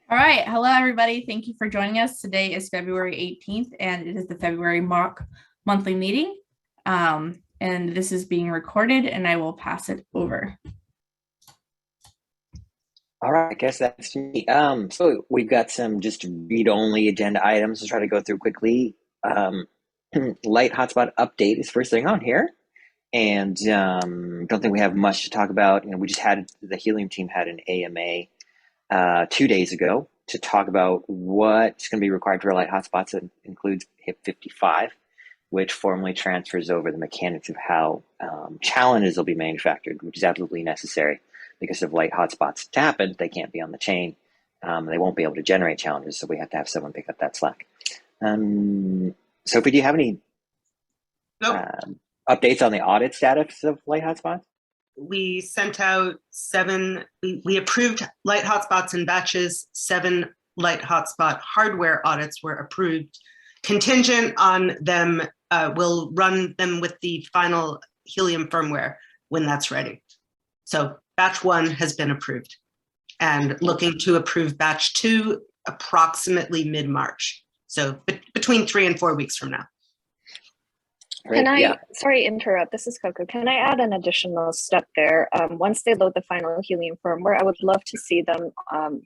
All right. Hello, everybody. Thank you for joining us. Today is February 18th, and it is the February mock monthly meeting. And this is being recorded, and I will pass it over. All right, I guess that's me. So we've got some just read-only agenda items to try to go through quickly. Light hotspot update is first thing on here, and don't think we have much to talk about. We just had the Helium team had an AMA 2 days ago to talk about what's going to be required for light hotspots. That includes HIP 55, which formally transfers over the mechanics of how challenges will be manufactured, which is absolutely necessary because if light hotspots to happen, they can't be on the chain. They won't be able to generate challenges, so we have to have someone pick up that slack. Sophie, do you have any Nope. Updates on the audit status of light hotspots? We sent out we approved light hotspots in batches. 7 light hotspot hardware audits were approved. Contingent on them, we'll run them with the final Helium firmware when that's ready. So batch 1 has been approved and looking to approve batch 2 approximately mid-March. So between 3 and 4 weeks from now. Sorry to interrupt, this is Coco. Can I add an additional step there? Once they load the final Helium firmware, I would love to see them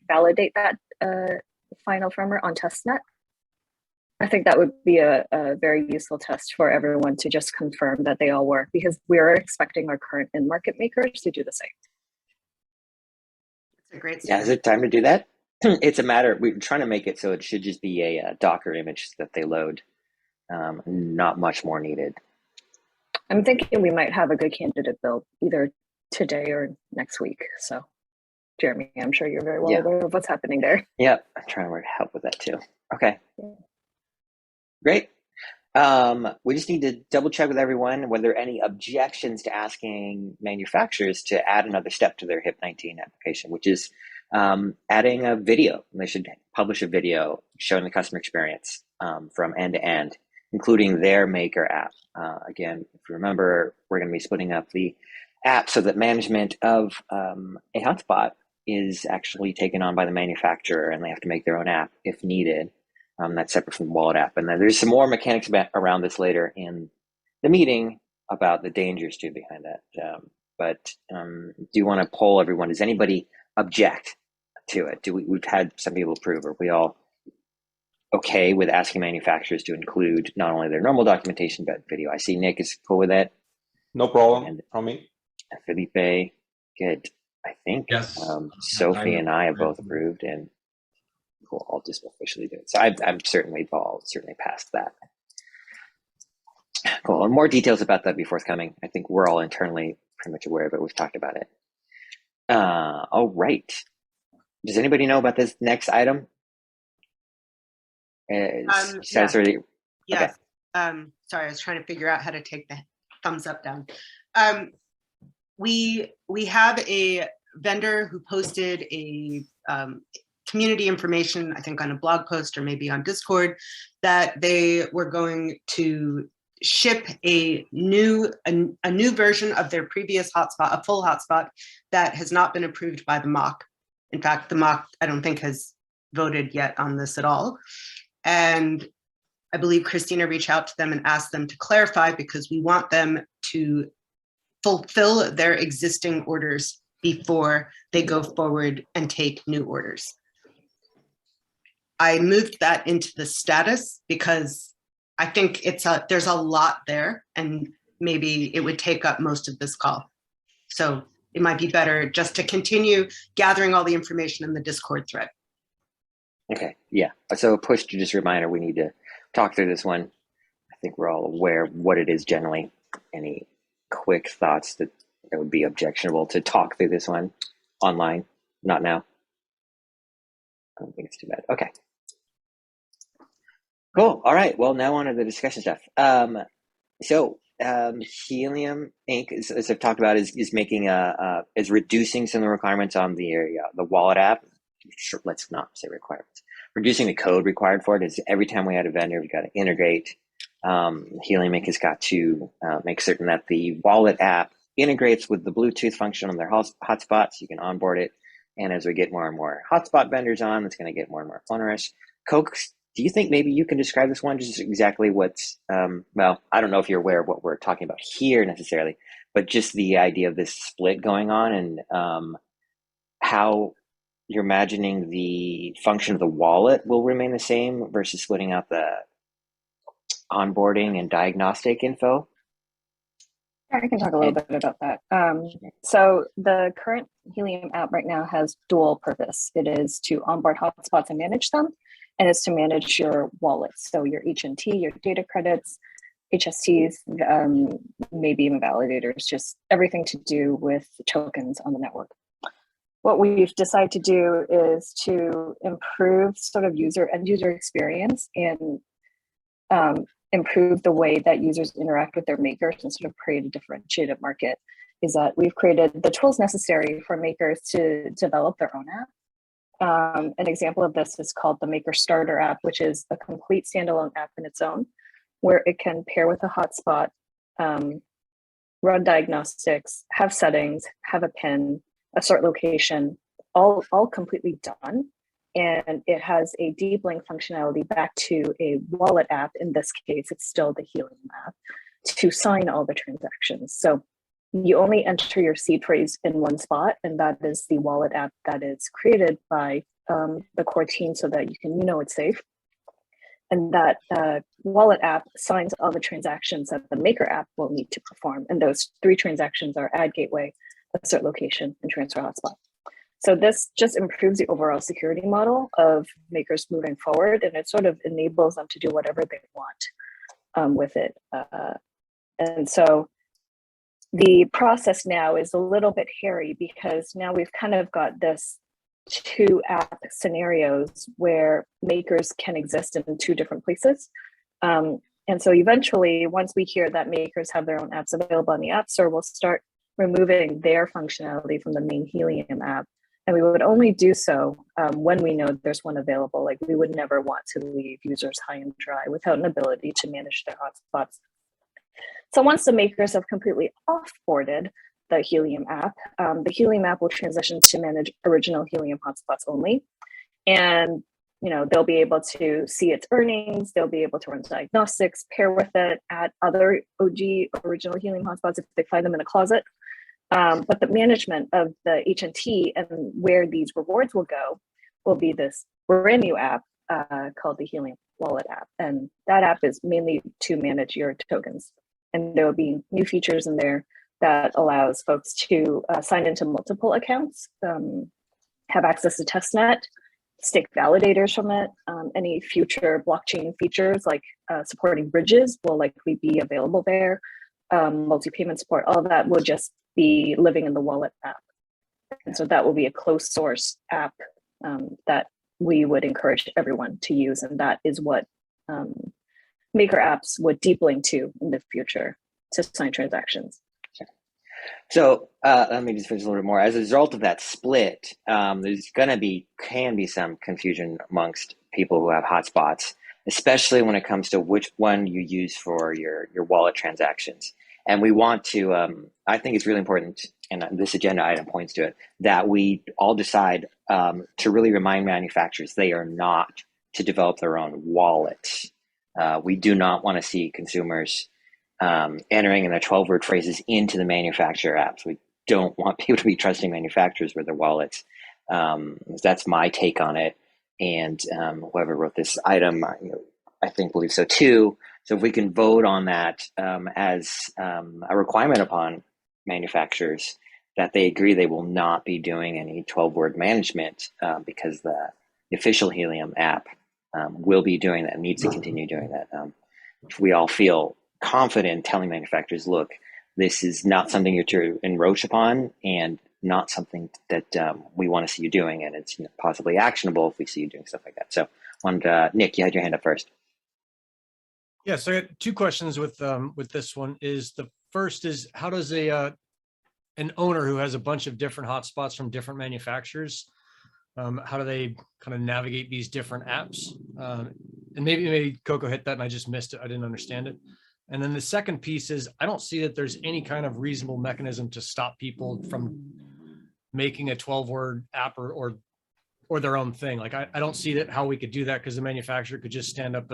validate that final firmware on testnet. I think that would be a very useful test for everyone to just confirm that they all work, because we're expecting our current in-market makers to do the same. That's a great Yeah, is it time to do that? It's a matter, we're trying to make it so it should just be a Docker image that they load. Not much more needed. I'm thinking we might have a good candidate build either today or next week. So, Jeremy, I'm sure you're very well aware of what's happening there. Yeah, I'm trying to help with that too. Okay, great. We just need to double check with everyone whether any objections to asking manufacturers to add another step to their HIP 19 application, which is adding a video. They should publish a video showing the customer experience from end to end, including their maker app. Again, if you remember, we're going to be splitting up the app so that management of a hotspot is actually taken on by the manufacturer, and they have to make their own app if needed. That's separate from the wallet app. And then there's some more mechanics around this later in the meeting about the dangers too behind that. But do you want to poll everyone? Does anybody object to it? We've had some people approve? Are we all okay with asking manufacturers to include not only their normal documentation but video? I see Nick is cool with that. No problem from me. Felipe, good. I think Yes. Sophie and I have both approved, and cool. I'll just officially do it. So I'm certainly past that. Cool. And more details about that be forthcoming. I think we're all internally pretty much aware of it. We've talked about it. All right. Does anybody know about this next item? Yes. Okay. Sorry, I was trying to figure out how to take the thumbs up down. We have a vendor who posted a community information, I think on a blog post or maybe on Discord, that they were going to ship a new version of their previous hotspot, a full hotspot that has not been approved by the mock. In fact, the mock, I don't think, has voted yet on this at all. And I believe Christina reached out to them and asked them to clarify, because we want them to fulfill their existing orders before they go forward and take new orders. I moved that into the status because I think there's a lot there, and maybe it would take up most of this call. So it might be better just to continue gathering all the information in the Discord thread. Okay, yeah. So a push to just reminder, we need to talk through this one. I think we're all aware of what it is generally. Any quick thoughts that would be objectionable to talk through this one online? Not now. I don't think it's too bad. Okay. Cool. All right. Well, now on to the discussion stuff. Helium Inc., as I've talked about, is making is reducing some of the requirements on the wallet app. Sure, let's not say requirements. Reducing the code required for it. Is every time we add a vendor, we've got to integrate. Helium Inc. has got to make certain that the wallet app integrates with the Bluetooth function on their hotspot, so you can onboard it And as we get more and more hotspot vendors on, it's going to get more and more onerous. Coke, do you think maybe you can describe this one, just exactly what's, well, I don't know if you're aware of what we're talking about here necessarily, but just the idea of this split going on and how you're imagining the function of the wallet will remain the same versus splitting out the onboarding and diagnostic info? I can talk a little bit about that. So the current Helium app right now has dual purpose. It is to onboard hotspots and manage them, and it's to manage your wallets. So your HNT, your data credits, HSTs, maybe even validators, just everything to do with tokens on the network. What we've decided to do is to improve sort of end user experience and improve the way that users interact with their makers and sort of create a differentiated market. Is that we've created the tools necessary for makers to develop their own app. An example of this is called the Maker Starter app, which is a complete standalone app in its own, where it can pair with a hotspot, run diagnostics, have settings, have a PIN, a sort location, all completely done. And it has a deep link functionality back to a wallet app. In this case, it's still the Helium app to sign all the transactions. So you only enter your seed phrase in one spot, and that is the wallet app that is created by the core team so that you can it's safe. And that wallet app signs all the transactions that the Maker app will need to perform. And those 3 transactions are add gateway, assert location, and transfer hotspot. So this just improves the overall security model of makers moving forward, and it sort of enables them to do whatever they want with it. And so the process now is a little bit hairy because now we've kind of got this 2 app scenarios where makers can exist in 2 different places. And so eventually, once we hear that makers have their own apps available on the App Store, we'll start removing their functionality from the main Helium app. And we would only do so when we know there's one available. Like, we would never want to leave users high and dry without an ability to manage their hotspots. So once the makers have completely offboarded the Helium app will transition to manage original Helium hotspots only. And they'll be able to see its earnings, they'll be able to run diagnostics, pair with it, add other OG original Helium hotspots if they find them in a closet. But the management of the HNT and where these rewards will go will be this brand new app called the Helium Wallet app. And that app is mainly to manage your tokens. And there will be new features in there that allows folks to sign into multiple accounts, have access to testnet, stake validators from it. Any future blockchain features like supporting bridges will likely be available there. Multi-payment support, all of that will just be living in the wallet app. And so that will be a closed source app that we would encourage everyone to use. And that is what Maker apps would deep link to in the future to sign transactions. So let me just finish a little bit more. As a result of that split, there's can be some confusion amongst people who have hotspots, especially when it comes to which one you use for your wallet transactions. And we want to, I think it's really important, and this agenda item points to it, that we all decide to really remind manufacturers they are not to develop their own wallet. We do not want to see consumers entering in their 12-word phrases into the manufacturer apps. We don't want people to be trusting manufacturers with their wallets. That's my take on it. And whoever wrote this item, I think believes so too. So if we can vote on that as a requirement upon manufacturers that they agree they will not be doing any 12-word management because the official Helium app will be doing that, needs to continue doing that. If we all feel confident telling manufacturers, look, this is not something you're to encroach upon and not something that we want to see you doing, and it's possibly actionable if we see you doing stuff like that. So, Nick, you had your hand up first. Yeah, so I got 2 questions with this one. The first is, how does an owner who has a bunch of different hotspots from different manufacturers, how do they kind of navigate these different apps? And maybe Coco hit that and I just missed it. I didn't understand it. And then the second piece is, I don't see that there's any kind of reasonable mechanism to stop people from making a 12-word app or their own thing. Like, I don't see that how we could do that, because the manufacturer could just stand up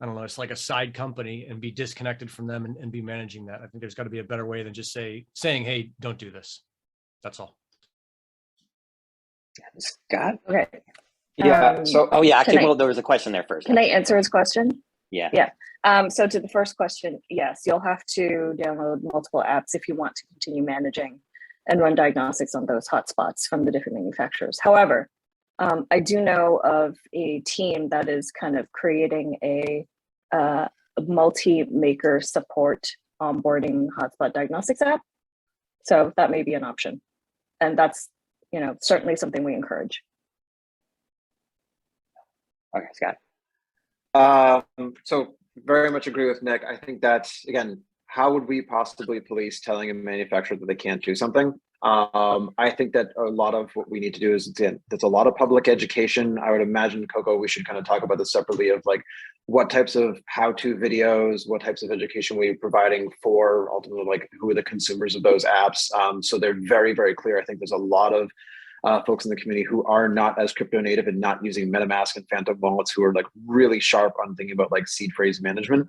I don't know, it's like a side company and be disconnected from them and be managing that. I think there's got to be a better way than just saying, hey, don't do this. That's all. Scott? Okay. Yeah. So Oh yeah, Can I- well, there was a question there first. Can I answer his question? Yeah. Yeah. So to the first question, yes, you'll have to download multiple apps if you want to continue managing and run diagnostics on those hotspots from the different manufacturers. However, I do know of a team that is kind of creating a multi-maker support onboarding hotspot diagnostics app. So that may be an option. And that's, certainly something we encourage. Okay, Scott. So very much agree with Nick. I think that's, again, how would we possibly police telling a manufacturer that they can't do something? I think that a lot of what we need to do is, again, there's a lot of public education. I would imagine, Coco, we should kind of talk about this separately, of like what types of how-to videos, what types of education we're providing for ultimately, like, who are the consumers of those apps. So they're very, very clear. I think there's a lot of folks in the community who are not as crypto native and not using MetaMask and Phantom wallets, who are like really sharp on thinking about like seed phrase management.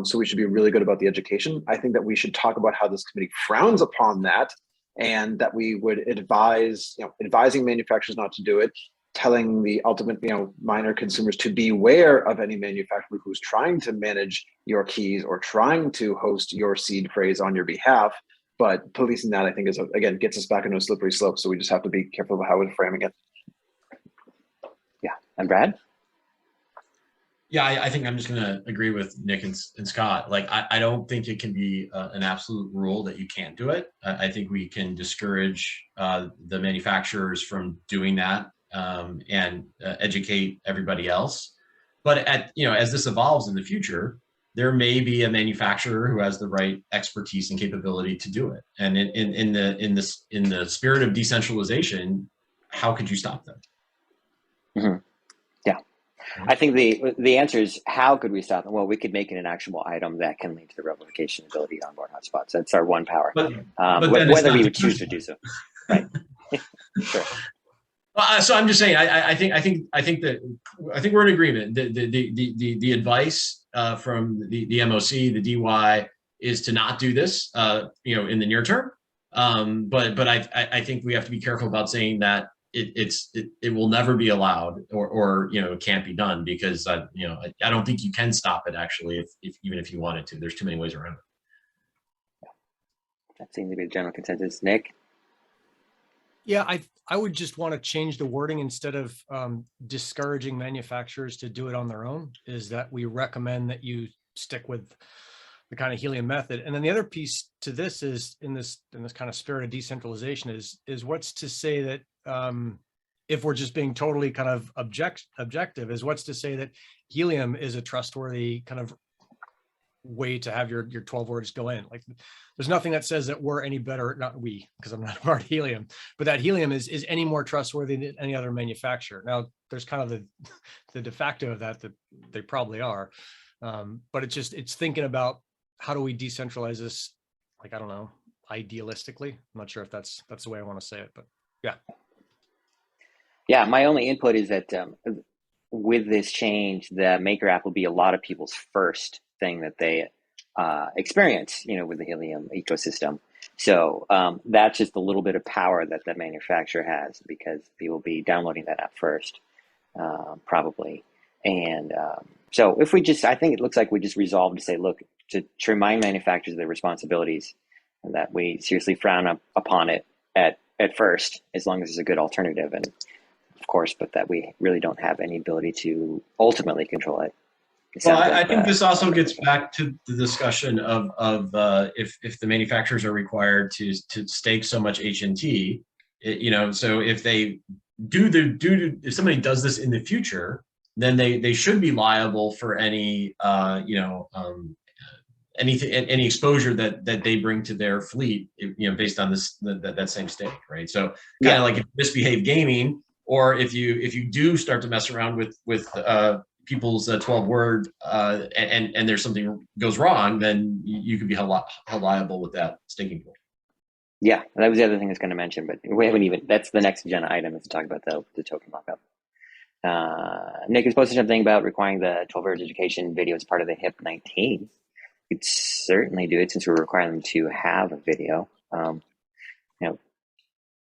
So we should be really good about the education. I think that we should talk about how this committee frowns upon that, and that we would advise, advising manufacturers not to do it, telling the ultimate, minor consumers to beware of any manufacturer who's trying to manage your keys or trying to host your seed phrase on your behalf. But policing that, I think, is, again, gets us back into a slippery slope. So we just have to be careful about how we're framing it. Yeah, and Brad? Yeah, I think I'm just going to agree with Nick and Scott. Like, I don't think it can be an absolute rule that you can't do it. I think we can discourage the manufacturers from doing that and educate everybody else. But as this evolves in the future, there may be a manufacturer who has the right expertise and capability to do it. And in the spirit of decentralization, how could you stop them? Mm-hmm. Yeah, I think the answer is, how could we stop them? Well, we could make it an actionable item that can lead to the replication ability on board hotspots. That's our one power. But whether we would choose to do so, right? Sure. So I'm just saying, I think we're in agreement. The advice from the MOC, the DY, is to not do this, in the near term. But I think we have to be careful about saying that it will never be allowed, or it can't be done, because I don't think you can stop it, actually, if even if you wanted to. There's too many ways around it. That seems to be the general consensus. Nick? Yeah, I would just want to change the wording. Instead of discouraging manufacturers to do it on their own, is that we recommend that you stick with the kind of Helium method. And then the other piece to this is, in this kind of spirit of decentralization, is what's to say that if we're just being totally kind of objective, is what's to say that Helium is a trustworthy kind of way to have your 12 words go in. Like, there's nothing that says that we're any better, not we, because I'm not a part of Helium, but that Helium is any more trustworthy than any other manufacturer. Now, there's kind of the de facto of that they probably are, but it's thinking about, how do we decentralize this? Like, I don't know, idealistically. I'm not sure if that's the way I want to say it, but yeah. Yeah, my only input is that with this change, the Maker app will be a lot of people's first thing that they experience, with the Helium ecosystem. So that's just a little bit of power that the manufacturer has, because people will be downloading that app first, probably. And so if I think it looks like we just resolved to say, look, to remind manufacturers of their responsibilities, and that we seriously frown upon it at first, as long as there's a good alternative, and of course, but that we really don't have any ability to ultimately control it. Well, I think this also gets back to the discussion of if the manufacturers are required to stake so much HNT, so if they if somebody does this in the future, then they should be liable for any any exposure that they bring to their fleet, based on that same stake, right? So kind of like if misbehave gaming, or if you do start to mess around with people's 12-word and there's something goes wrong, then you could be held liable with that staking pool. Yeah, that was the other thing I was going to mention, but we haven't even, that's the next agenda item is to talk about the token lockup. Nick has posted something about requiring the 12 hours education video as part of the HIP 19. We could certainly do it since we're requiring them to have a video.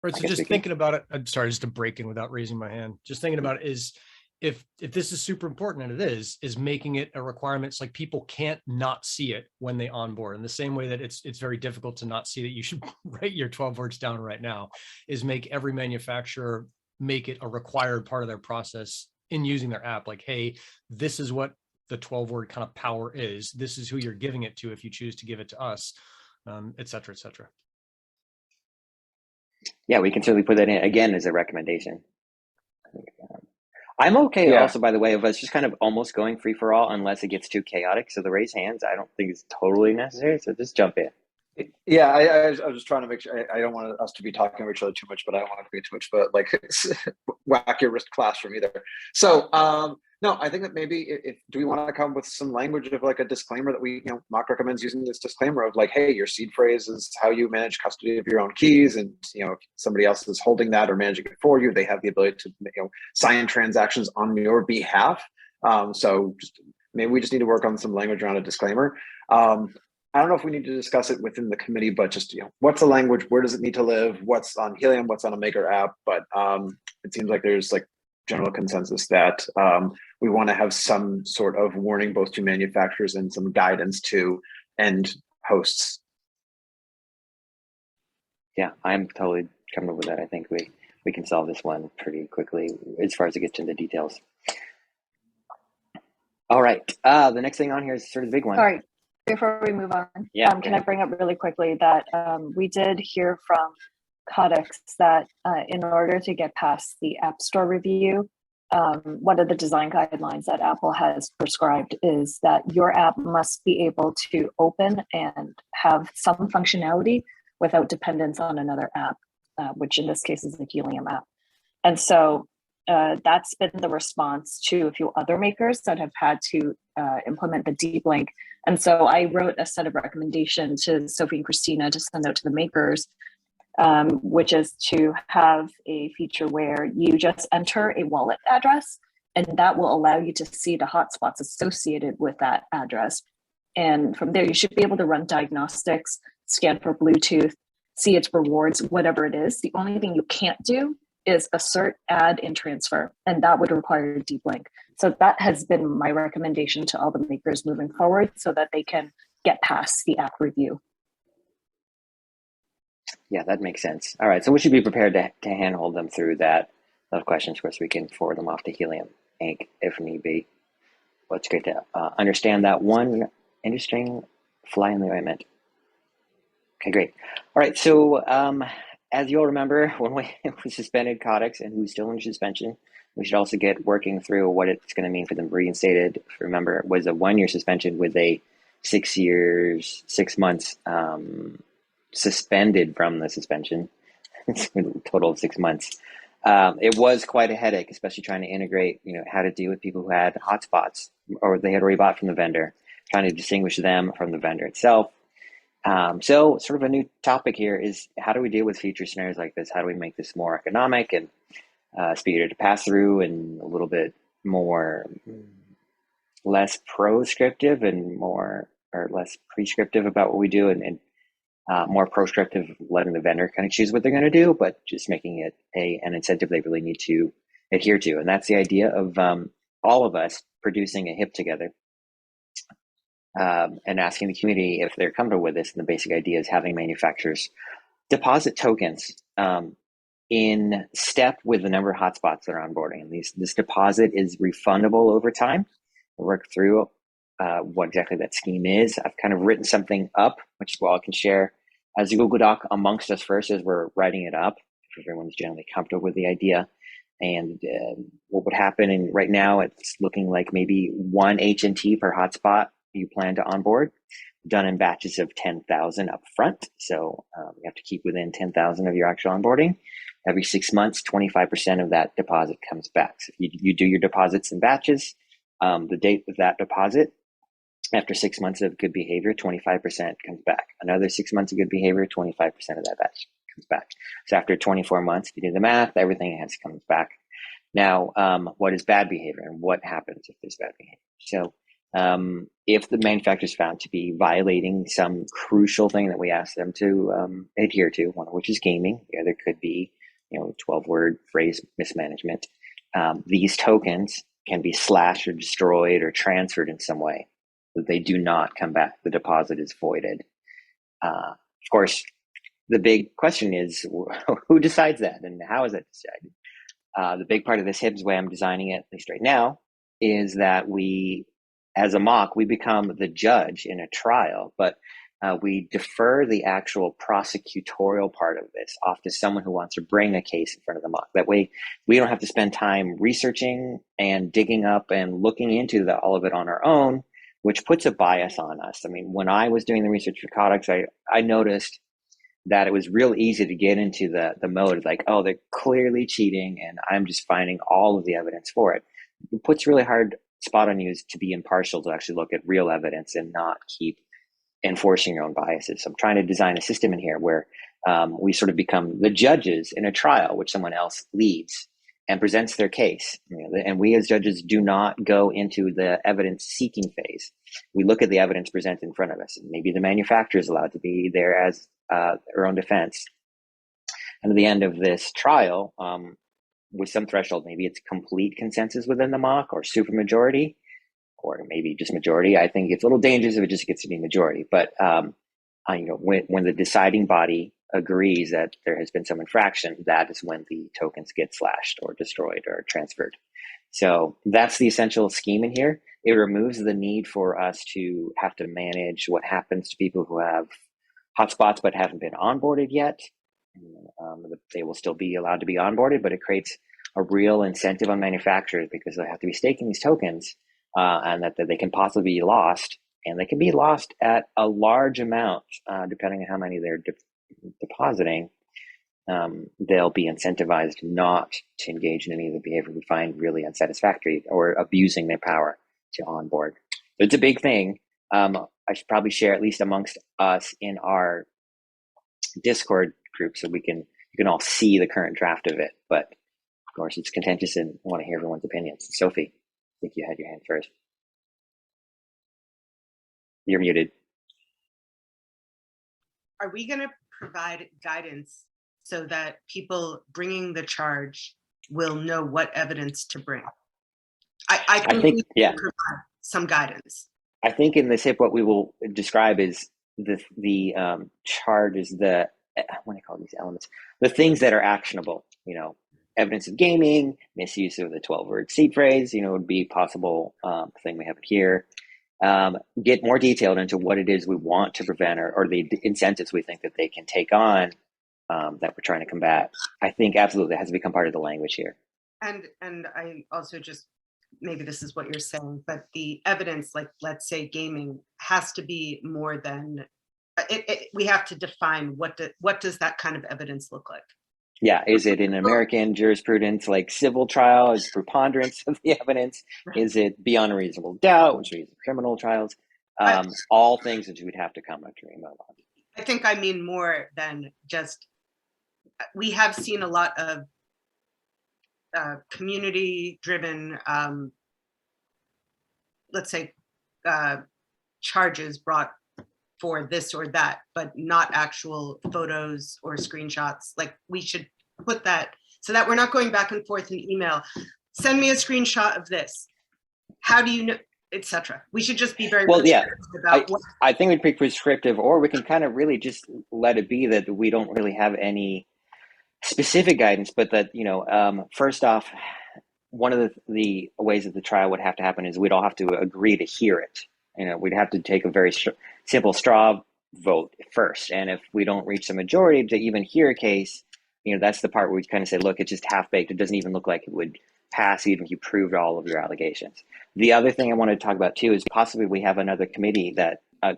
Right. I So guess we just can- thinking about it, I'm sorry, just to break in without raising my hand. Just thinking about it is if this is super important, and it is making it a requirement. It's like people can't not see it when they onboard. In the same way that it's very difficult to not see that you should write your 12 words down right now, is make every manufacturer make it a required part of their process in using their app. Like, hey, this is what the 12-word kind of power is. This is who you're giving it to if you choose to give it to us, et cetera, et cetera. Yeah, we can certainly put that in again as a recommendation. I'm okay Yeah. also, by the way, of us just kind of almost going free for all unless it gets too chaotic. So the raise hands, I don't think is totally necessary. So just jump in. Yeah, I was just trying to make sure. I don't want us to be talking over each other too much, but I don't want it to be too much. But like, whack your wrist classroom either. So, no, I think that maybe if do we want to come with some language of like a disclaimer that we, Mock recommends using this disclaimer of like, hey, your seed phrase is how you manage custody of your own keys, and if somebody else is holding that or managing it for you, they have the ability to sign transactions on your behalf. So just maybe we just need to work on some language around a disclaimer. I don't know if we need to discuss it within the committee, but just, what's the language? Where does it need to live? What's on Helium? What's on a Maker app? But it seems like there's like general consensus that we want to have some sort of warning both to manufacturers and some guidance to end hosts. Yeah, I'm totally comfortable with that. I think we can solve this one pretty quickly as far as it gets into the details. All right. The next thing on here is sort of the big one. Sorry, before we move on, Yeah, can I bring up really quickly that we did hear from Codex that in order to get past the App Store review, one of the design guidelines that Apple has prescribed is that your app must be able to open and have some functionality without dependence on another app, which in this case is the Helium app. And so that's been the response to a few other makers that have had to implement the deep link. And so I wrote a set of recommendations to Sophie and Christina to send out to the makers, which is to have a feature where you just enter a wallet address, and that will allow you to see the hotspots associated with that address. And from there, you should be able to run diagnostics, scan for Bluetooth, see its rewards, whatever it is. The only thing you can't do is assert, add, and transfer, and that would require a deep link. So that has been my recommendation to all the makers moving forward so that they can get past the app review. Yeah, that makes sense. All right, so we should be prepared to handhold them through those questions. Of course, we can forward them off to Helium Inc. if need be. Well, it's great to understand that one interesting fly in the ointment. Okay, great. All right, so as you'll remember, when we suspended Codex and who's still in suspension, we should also get working through what it's going to mean for them reinstated. Remember, it was a 1-year suspension with a 6 years, 6 months suspended from the suspension. It's a total of 6 months. It was quite a headache, especially trying to integrate, how to deal with people who had hotspots or they had already bought from the vendor, trying to distinguish them from the vendor itself. So sort of a new topic here is how do we deal with future scenarios like this? How do we make this more economic and speedier to pass through and a little bit less proscriptive and less prescriptive about what we do and more proscriptive, letting the vendor kind of choose what they're going to do, but just making it an incentive they really need to adhere to. And that's the idea of all of us producing a HIP together. And asking the community if they're comfortable with this. And the basic idea is having manufacturers deposit tokens in step with the number of hotspots that are onboarding. And this deposit is refundable over time. We'll work through what exactly that scheme is. I've kind of written something up, which I can share as a Google Doc amongst us first as we're writing it up, if everyone's generally comfortable with the idea. And what would happen, and right now it's looking like maybe 1 HNT per hotspot you plan to onboard, done in batches of 10,000 up front. So you have to keep within 10,000 of your actual onboarding. Every 6 months, 25% of that deposit comes back. So if you do your deposits in batches, the date of that deposit After 6 months of good behavior, 25% comes back. Another 6 months of good behavior, 25% of that batch comes back. So after 24 months, if you do the math, everything has comes back. Now, what is bad behavior and what happens if there's bad behavior? So if the manufacturer is found to be violating some crucial thing that we ask them to adhere to, one of which is gaming, the other could be, 12-word phrase mismanagement. These tokens can be slashed or destroyed or transferred in some way. They do not come back. The deposit is voided. Of course, the big question is who decides that and how is that decided? The big part of this HIBS way I'm designing it, at least right now, is that we, as a mock, we become the judge in a trial, but we defer the actual prosecutorial part of this off to someone who wants to bring a case in front of the mock. That way, we don't have to spend time researching and digging up and looking into all of it on our own, which puts a bias on us. I mean, when I was doing the research for Codex, I noticed that it was real easy to get into the mode of like, oh, they're clearly cheating and I'm just finding all of the evidence for it. It puts really hard spot on you to be impartial, to actually look at real evidence and not keep enforcing your own biases. So I'm trying to design a system in here where we sort of become the judges in a trial, which someone else leads and presents their case. And we as judges do not go into the evidence seeking phase. We look at the evidence presented in front of us. And maybe the manufacturer is allowed to be there as their own defense. And at the end of this trial, with some threshold, maybe it's complete consensus within the mock or supermajority, or maybe just majority. I think it's a little dangerous if it just gets to be majority. But when the deciding body agrees that there has been some infraction, that is when the tokens get slashed or destroyed or transferred. So that's the essential scheme in here. It removes the need for us to have to manage what happens to people who have hotspots but haven't been onboarded yet. They will still be allowed to be onboarded, but it creates a real incentive on manufacturers because they have to be staking these tokens and that they can possibly be lost. And they can be lost at a large amount, depending on how many they're depositing. They'll be incentivized not to engage in any of the behavior we find really unsatisfactory or abusing their power to onboard. So it's a big thing. I should probably share, at least amongst us in our Discord group, so you can all see the current draft of it. But of course, it's contentious and I want to hear everyone's opinions. Sophie, I think you had your hand first. You're muted. Are we going to provide guidance so that people bringing the charge will know what evidence to bring? I think yeah, provide some guidance. I think in this HIP, what we will describe is the charge is what do I call these elements? The things that are actionable. Evidence of gaming, misuse of the 12-word seed phrase. Would be possible thing we have here. Get more detailed into what it is we want to prevent or the incentives we think that they can take on that we're trying to combat. I think absolutely it has to become part of the language here. And I also just, maybe this is what you're saying, but the evidence, like let's say gaming, has to be more than, we have to define what does that kind of evidence look like? Yeah, is it in American jurisprudence like civil trial? Is preponderance of the evidence? Right. Is it beyond a reasonable doubt, which means criminal trials? All things that you would have to come up to remote on. I think I mean more than just, we have seen a lot of community-driven, let's say, charges brought for this or that, but not actual photos or screenshots. Like we should put that so that we're not going back and forth in email. Send me a screenshot of this. How do you know, etc. We should just be very well. Yeah, about I think we'd be prescriptive, or we can kind of really just let it be that we don't really have any specific guidance, but that first off, one of the ways that the trial would have to happen is we'd all have to agree to hear it. We'd have to take a very simple straw vote first. And if we don't reach the majority to even hear a case, that's the part where we kind of say, look, it's just half-baked. It doesn't even look like it would pass even if you proved all of your allegations. The other thing I wanted to talk about too is possibly we have another committee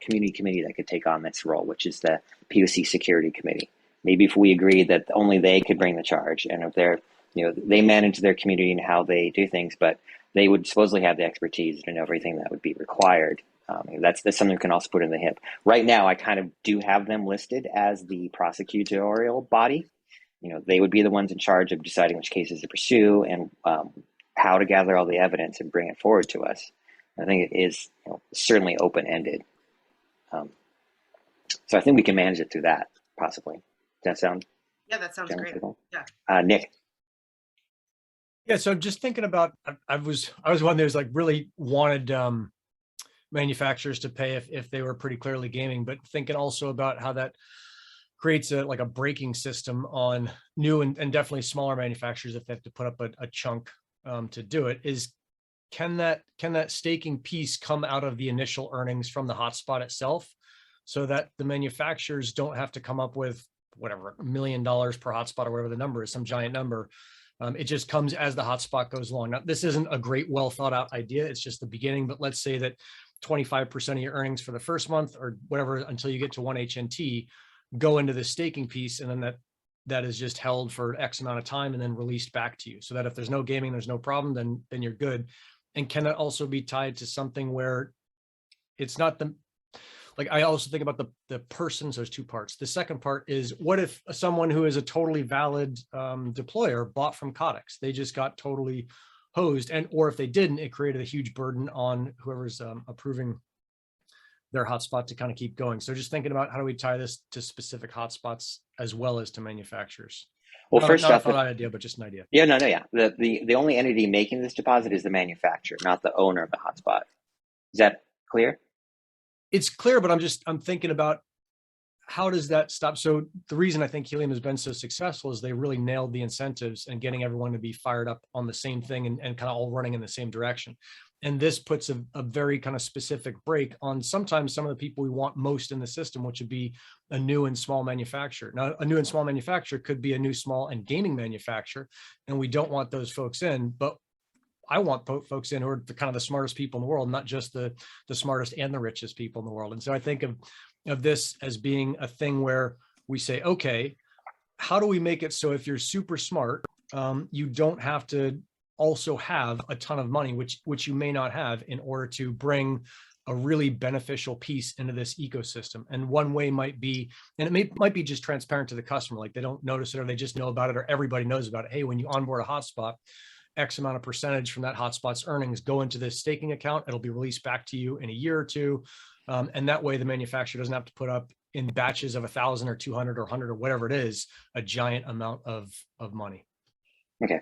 community committee that could take on this role, which is the POC Security Committee. Maybe if we agreed that only they could bring the charge, and if they're, they manage their community and how they do things, but they would supposedly have the expertise to know everything that would be required That's something we can also put in the HIP. Right now, I kind of do have them listed as the prosecutorial body. They would be the ones in charge of deciding which cases to pursue and how to gather all the evidence and bring it forward to us. I think it is certainly open-ended. So I think we can manage it through that, possibly. Does that sound? Yeah, that sounds great. Yeah. Nick. Yeah, so just thinking about, I was one that was like really wanted manufacturers to pay if they were pretty clearly gaming, but thinking also about how that creates a braking system on new and definitely smaller manufacturers if they have to put up a chunk to do it. Can that staking piece come out of the initial earnings from the hotspot itself, so that the manufacturers don't have to come up with whatever $1 million per hotspot or whatever the number is, some giant number. It just comes as the hotspot goes along. Now, this isn't a great, well thought out idea. It's just the beginning. But let's say that 25% of your earnings for the first month or whatever until you get to 1 HNT go into the staking piece, and then that is just held for X amount of time and then released back to you, so that if there's no gaming, there's no problem, then you're good. And can that also be tied to something where it's not I also think about the person. So there's two parts. The second part is, what if someone who is a totally valid deployer bought from Codex? They just got totally hosed, or if they didn't, it created a huge burden on whoever's approving their hotspot to kind of keep going. So just thinking about how do we tie this to specific hotspots as well as to manufacturers. Well, first off, not an idea, but just an idea. Yeah, no, yeah. The only entity making this deposit is the manufacturer, not the owner of the hotspot. Is that clear? It's clear, but I'm thinking about how does that stop? So the reason I think Helium has been so successful is they really nailed the incentives and getting everyone to be fired up on the same thing and kind of all running in the same direction. And this puts a very kind of specific break on sometimes some of the people we want most in the system, which would be a new and small manufacturer. Now, a new and small manufacturer could be a new, small and gaming manufacturer, and we don't want those folks in, but I want folks in who are the kind of the smartest people in the world, not just the smartest and the richest people in the world. And so I think of this as being a thing where we say, okay, how do we make it so if you're super smart, you don't have to also have a ton of money, which you may not have, in order to bring a really beneficial piece into this ecosystem. And one way might be, and it might be just transparent to the customer, like they don't notice it or they just know about it, or everybody knows about it. Hey, when you onboard a hotspot, X amount of percentage from that hotspot's earnings go into this staking account. It'll be released back to you in a year or two. And that way the manufacturer doesn't have to put up in batches of 1,000 or 200 or 100 or whatever it is, a giant amount of money. Okay.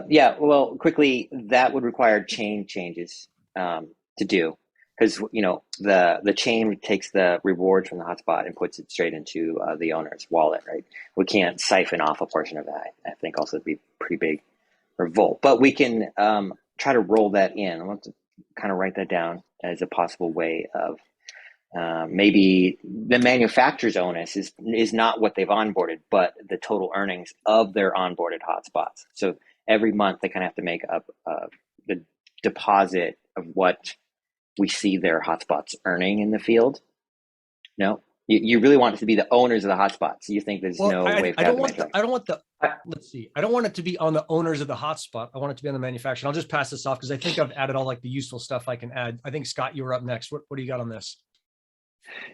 Yeah, well, quickly, that would require chain changes to do, because the chain takes the reward from the hotspot and puts it straight into the owner's wallet, right? We can't siphon off a portion of that. I think also it'd be pretty big revolt, but we can try to roll that in. I want to kind of write that down as a possible way of maybe the manufacturer's onus is not what they've onboarded, but the total earnings of their onboarded hotspots. So every month they kind of have to make up the deposit of what we see their hotspots earning in the field. No, you really want it to be the owners of the hotspots. You think there's no way of I don't want it to be on the owners of the hotspot. I want it to be on the manufacturer. I'll just pass this off because I think I've added all like the useful stuff I can add. I think Scott, you were up next. What do you got on this?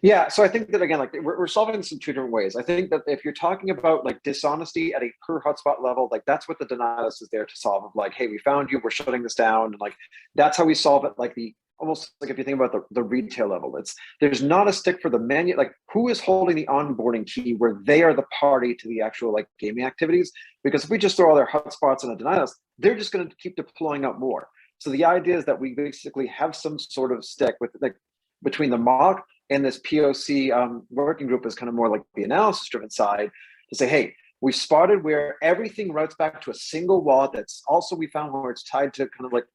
Yeah, so I think that again, like we're solving this in two different ways. I think that if you're talking about like dishonesty at a per hotspot level, like that's what the denial list is there to solve. Of like, hey, we found you, we're shutting this down, and like that's how we solve it. Like almost like if you think about the retail level, there's not a stick for the menu. Like who is holding the onboarding key where they are the party to the actual like gaming activities? Because if we just throw all their hotspots in a denial list, they're just going to keep deploying up more. So the idea is that we basically have some sort of stick with like between the mock and this POC working group is kind of more like the analysis driven side to say, hey, we've spotted where everything routes back to a single wallet. That's also we found where it's tied to kind of like,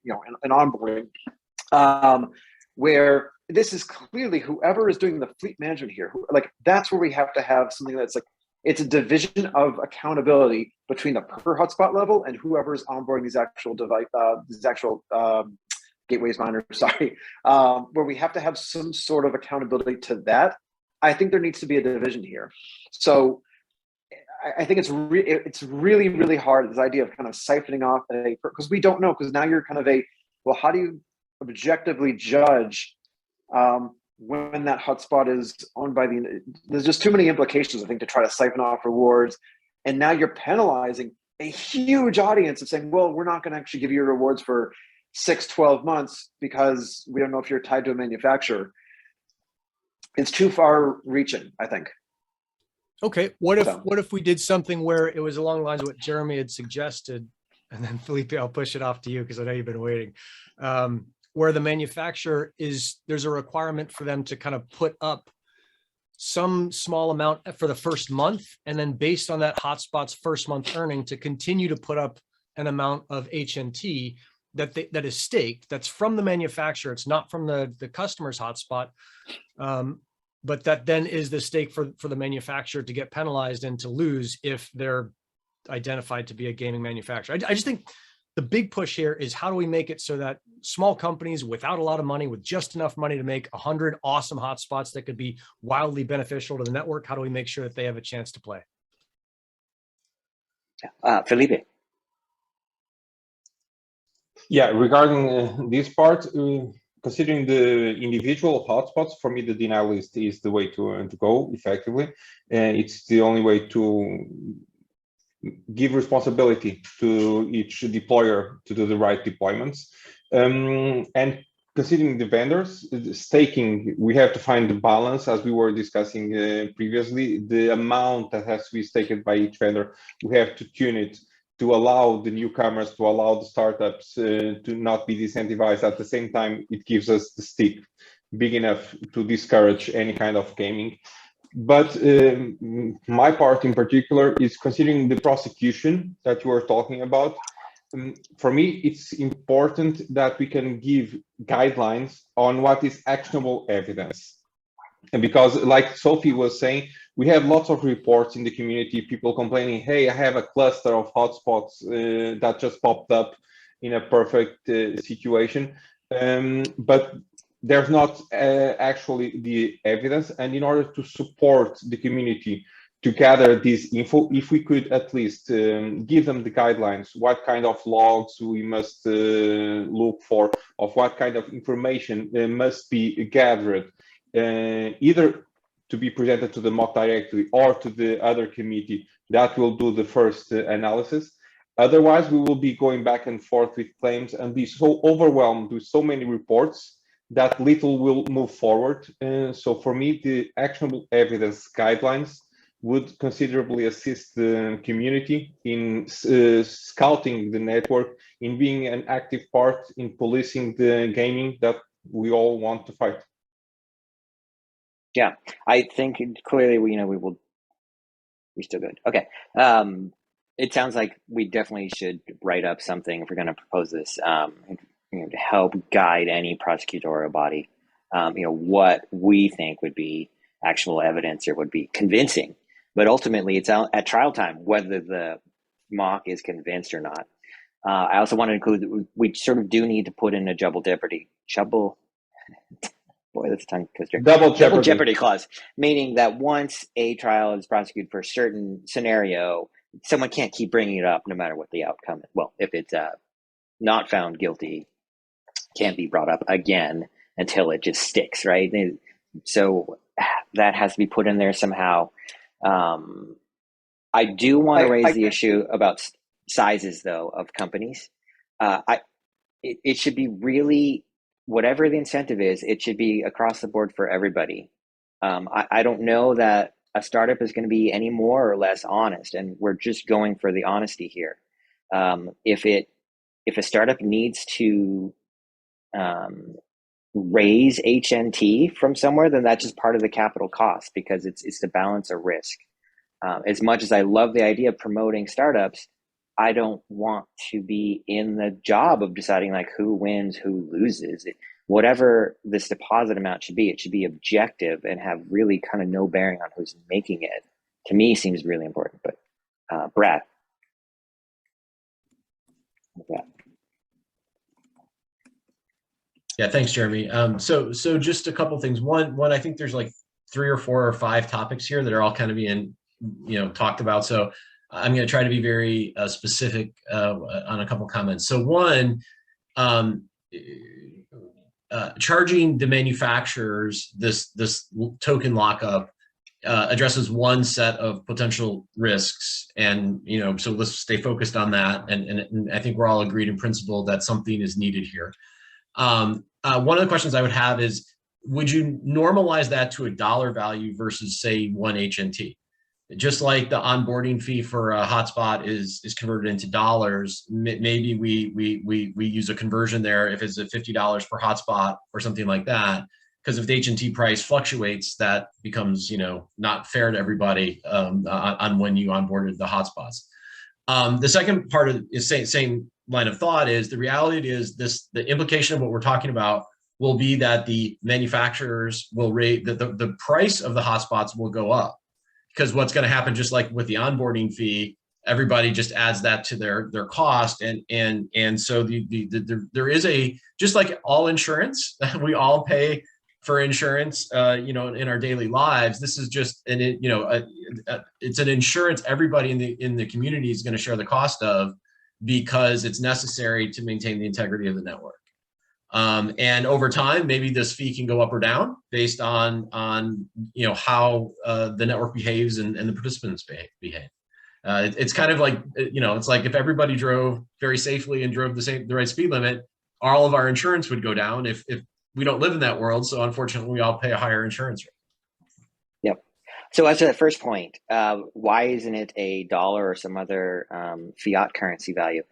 an onboarding where this is clearly whoever is doing the fleet management here, like that's where we have to have something that's like, it's a division of accountability between the per hotspot level and whoever is onboarding these actual gateways miners, where we have to have some sort of accountability to that. I think there needs to be a division here. So I think it's really, really hard, this idea of kind of siphoning off because we don't know, because now you're kind of well, how do you objectively judge when that hotspot is owned by there's just too many implications, I think, to try to siphon off rewards. And now you're penalizing a huge audience of saying, well, we're not going to actually give you rewards for 6-12 months because we don't know if you're tied to a manufacturer. It's too far reaching, I think. Okay, what if we did something where it was along the lines of what Jeremy had suggested, and then Felipe, I'll push it off to you because I know you've been waiting. Where the manufacturer there's a requirement for them to kind of put up some small amount for the first month, and then based on that hotspot's first month earning to continue to put up an amount of HNT that is staked, that's from the manufacturer. It's not from the customer's hotspot. But that then is the stake for the manufacturer to get penalized and to lose if they're identified to be a gaming manufacturer. I just think the big push here is how do we make it so that small companies without a lot of money, with just enough money to make 100 awesome hotspots that could be wildly beneficial to the network, how do we make sure that they have a chance to play? Felipe. Yeah, regarding this part, considering the individual hotspots, for me, the denial list is the way to go effectively. It's the only way to give responsibility to each deployer to do the right deployments. And considering the vendors, the staking, we have to find the balance, as we were discussing previously. The amount that has to be staked by each vendor, we have to tune it to allow the newcomers, to allow the startups to not be disincentivized. At the same time, it gives us the stick big enough to discourage any kind of gaming. But my part in particular is considering the prosecution that you were talking about. For me, it's important that we can give guidelines on what is actionable evidence. And because, like Sophie was saying, we have lots of reports in the community, people complaining, hey, I have a cluster of hotspots that just popped up in a perfect situation. But there's not actually the evidence. And in order to support the community to gather this info, if we could at least give them the guidelines, what kind of logs we must look for, of what kind of information must be gathered, either to be presented to the mock directory or to the other committee that will do the first analysis. Otherwise, we will be going back and forth with claims and be so overwhelmed with so many reports that little will move forward. So for me, the actionable evidence guidelines would considerably assist the community in scouting the network, in being an active part in policing the gaming that we all want to fight. Yeah, I think clearly we're still good. Okay. It sounds like we definitely should write up something if we're going to propose this, to help guide any prosecutorial body, what we think would be actual evidence or would be convincing. But ultimately, it's out at trial time whether the mock is convinced or not. I also want to include that we sort of do need to put in a double jeopardy clause, meaning that once a trial is prosecuted for a certain scenario, someone can't keep bringing it up no matter what the outcome is. Well, if it's not found guilty, can't be brought up again until it just sticks, right? So that has to be put in there somehow. I do want to raise the issue about sizes, though, of companies. It should be really, whatever the incentive is, it should be across the board for everybody. I don't know that a startup is going to be any more or less honest, and we're just going for the honesty here. If a startup needs to raise HNT from somewhere, then that's just part of the capital cost, because it's the balance of risk. As much as I love the idea of promoting startups, I don't want to be in the job of deciding like who wins, who loses. Whatever this deposit amount should be, it should be objective and have really kind of no bearing on who's making it. To me, seems really important. But Brad. Yeah, thanks, Jeremy. So just a couple things. One, I think there's like 3 or 4 or 5 topics here that are all kind of being, talked about. So I'm going to try to be very specific on a couple comments. So one, charging the manufacturers this token lockup addresses one set of potential risks, and so let's stay focused on that. And I think we're all agreed in principle that something is needed here. One of the questions I would have is, would you normalize that to a dollar value versus, say, 1 HNT? Just like the onboarding fee for a hotspot is converted into dollars, maybe we use a conversion there if it's at $50 per hotspot or something like that. Because if the HNT price fluctuates, that becomes not fair to everybody on when you onboarded the hotspots. The second part of is same line of thought is the reality is the implication of what we're talking about will be that the manufacturers will rate that the price of the hotspots will go up, because what's going to happen, just like with the onboarding fee, everybody just adds that to their cost, and so there is just like all insurance, we all pay for insurance, in our daily lives. This is just it's an insurance everybody in the community is going to share the cost of, because it's necessary to maintain the integrity of the network. And over time, maybe this fee can go up or down based on how the network behaves and the participants behave. It's kind of like it's like if everybody drove very safely and drove the right speed limit, all of our insurance would go down. If we don't live in that world, so unfortunately, we all pay a higher insurance rate. Yep. So as to that first point, why isn't it a dollar or some other fiat currency value?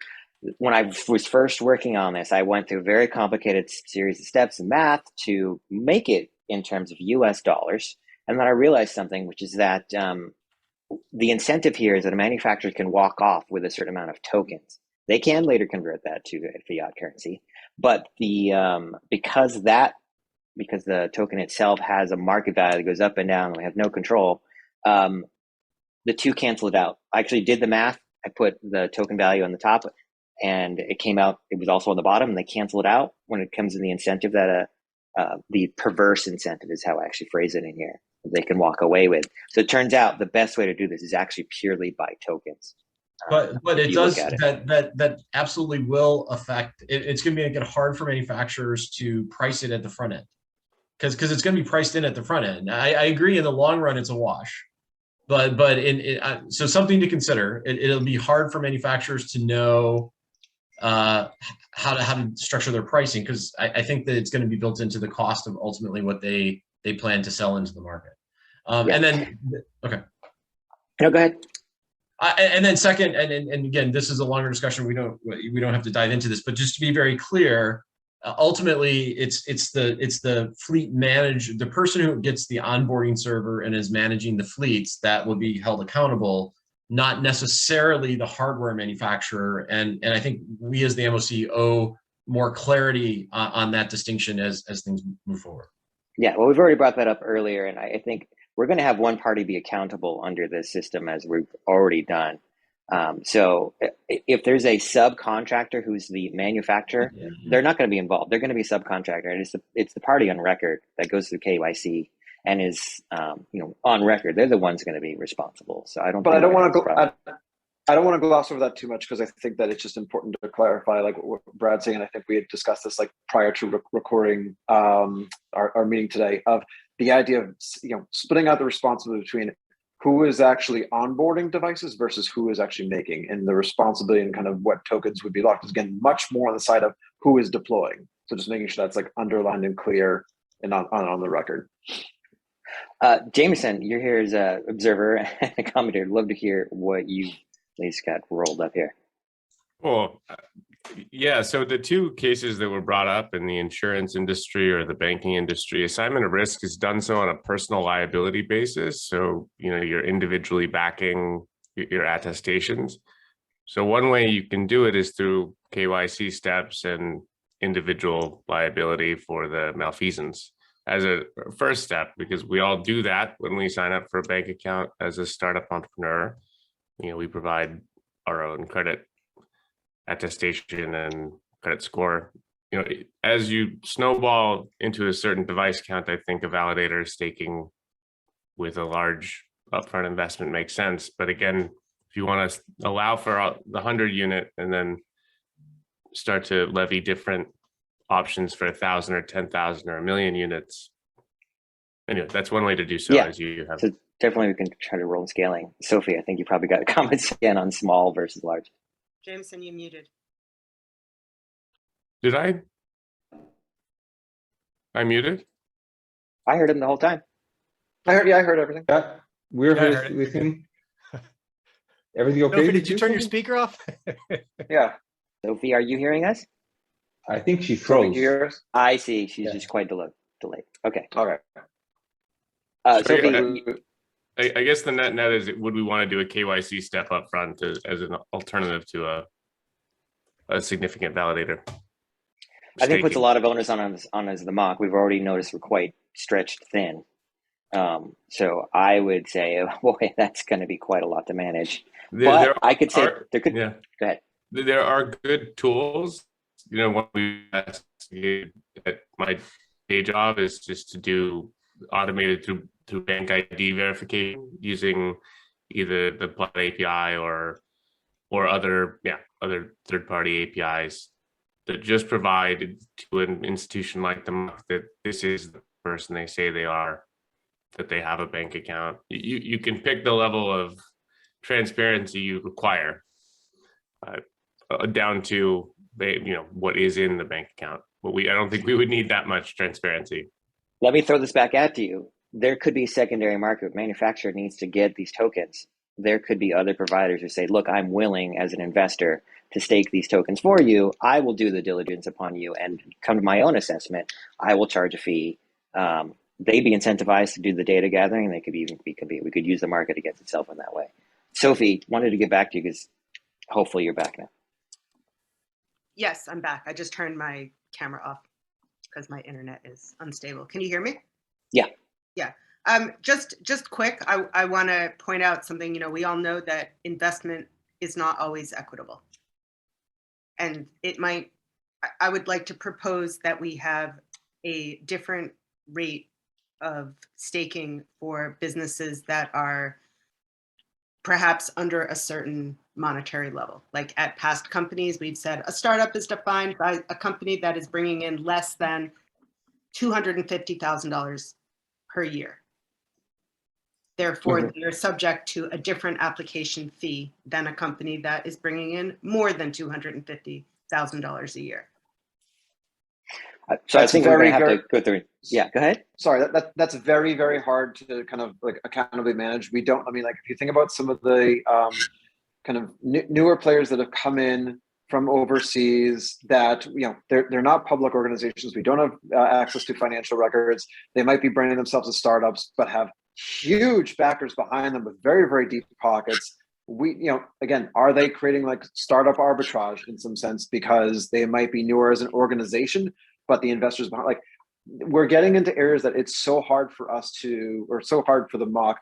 When I was first working on this, I went through a very complicated series of steps in math to make it in terms of US dollars. And then I realized something, which is that the incentive here is that a manufacturer can walk off with a certain amount of tokens. They can later convert that to a fiat currency, but because the token itself has a market value that goes up and down, and we have no control, the two cancel it out. I actually did the math. I put the token value on the top, and it came out, it was also on the bottom, and they cancel it out when it comes to the incentive that the perverse incentive is how I actually phrase it in here, they can walk away with. So it turns out the best way to do this is actually purely by tokens. But it does that absolutely will affect it. It's going to make it hard for manufacturers to price it at the front end, because it's going to be priced in at the front end. I agree in the long run it's a wash, but so something to consider. It'll be hard for manufacturers to know how to structure their pricing, because I think that it's going to be built into the cost of ultimately what they plan to sell into the market. And then okay, no, go ahead. And then second, and again, this is a longer discussion. We don't have to dive into this, but just to be very clear, ultimately, it's the fleet manager, the person who gets the onboarding server and is managing the fleets, that will be held accountable, not necessarily the hardware manufacturer. And I think we as the MOC owe more clarity on that distinction as things move forward. Yeah, well, we've already brought that up earlier, and I think we're going to have one party be accountable under this system, as we've already done. So if there's a subcontractor who's the manufacturer, they're not going to be involved. They're going to be a subcontractor, and it's the party on record that goes through KYC and is on record. They're the ones going to be responsible. So I don't. But I don't want to gloss over that too much, because I think that it's just important to clarify, like what Brad's saying. And I think we had discussed this like prior to recording our meeting today, of the idea of splitting out the responsibility between who is actually onboarding devices versus who is actually making, and the responsibility and kind of what tokens would be locked is, again, much more on the side of who is deploying. So just making sure that's like underlined and clear and on the record. Jameson, you're here as an observer and a commentator. I'd love to hear what you at least got rolled up here. Well, yeah, so the two cases that were brought up in the insurance industry or the banking industry, assignment of risk is done so on a personal liability basis. So, you're individually backing your attestations. So one way you can do it is through KYC steps and individual liability for the malfeasance as a first step, because we all do that when we sign up for a bank account as a startup entrepreneur. We provide our own credit attestation and credit score. As you snowball into a certain device count, I think a validator staking with a large upfront investment makes sense. But again, if you want to allow for the 100 unit and then start to levy different options for 1,000 or 10,000 or 1,000,000 units. Anyway, that's one way to do so. Yeah. As you have. So definitely we can try to roll in scaling. Sophie, I think you probably got comments again on small versus large. Jameson, you muted. Did I? I muted? I heard him the whole time. I heard everything. Yeah, we're Yeah, I heard here it. with him. Everything okay? Sophie, with did you turn your Sophie? speaker off? Yeah. Sophie, are you hearing us? I think she Sophie, froze. do you hear us? I see. She's Yeah. just quite delayed. Okay. All right. Sophie, I guess the net is, would we want to do a KYC step up front as an alternative to a significant validator? I think puts a Staking. lot of onus on us the mock. We've already noticed we're quite stretched thin. So I would say, boy, that's going to be quite a lot to manage. But I could say there could. Yeah. Go ahead. There are good tools. You know, what we at my day job is just to do automated through bank ID verification using either the Plaid API or other third-party APIs that just provide to an institution like the MUC that this is the person they say they are, that they have a bank account. You can pick the level of transparency you require down to what is in the bank account. But I don't think we would need that much transparency. Let me throw this back at you. There could be a secondary market. Manufacturer needs to get these tokens. There could be other providers who say, look, I'm willing as an investor to stake these tokens for you. I will do the diligence upon you and come to my own assessment. I will charge a fee. They'd be incentivized to do the data gathering. They could we could use the market against itself in that way. Sophie, wanted to get back to you because hopefully you're back now. Yes, I'm back. I just turned my camera off because my internet is unstable. Can you hear me? Yeah. Yeah. Just quick, I want to point out something. We all know that investment is not always equitable. And I would like to propose that we have a different rate of staking for businesses that are perhaps under a certain monetary level. Like at past companies, we've said a startup is defined by a company that is bringing in less than $250,000 per year. Therefore, they're subject to a different application fee than a company that is bringing in more than $250,000 a year. So I think we're going to have to go through. Yeah, go ahead. Sorry, that's very, very hard to kind of like accountably manage. If you think about some of the kind of newer players that have come in from overseas that, they're not public organizations. We don't have access to financial records. They might be branding themselves as startups, but have huge backers behind them with very, very deep pockets. Again, are they creating like startup arbitrage in some sense because they might be newer as an organization, but the investors behind, like, we're getting into areas that it's so hard for us so hard for the mock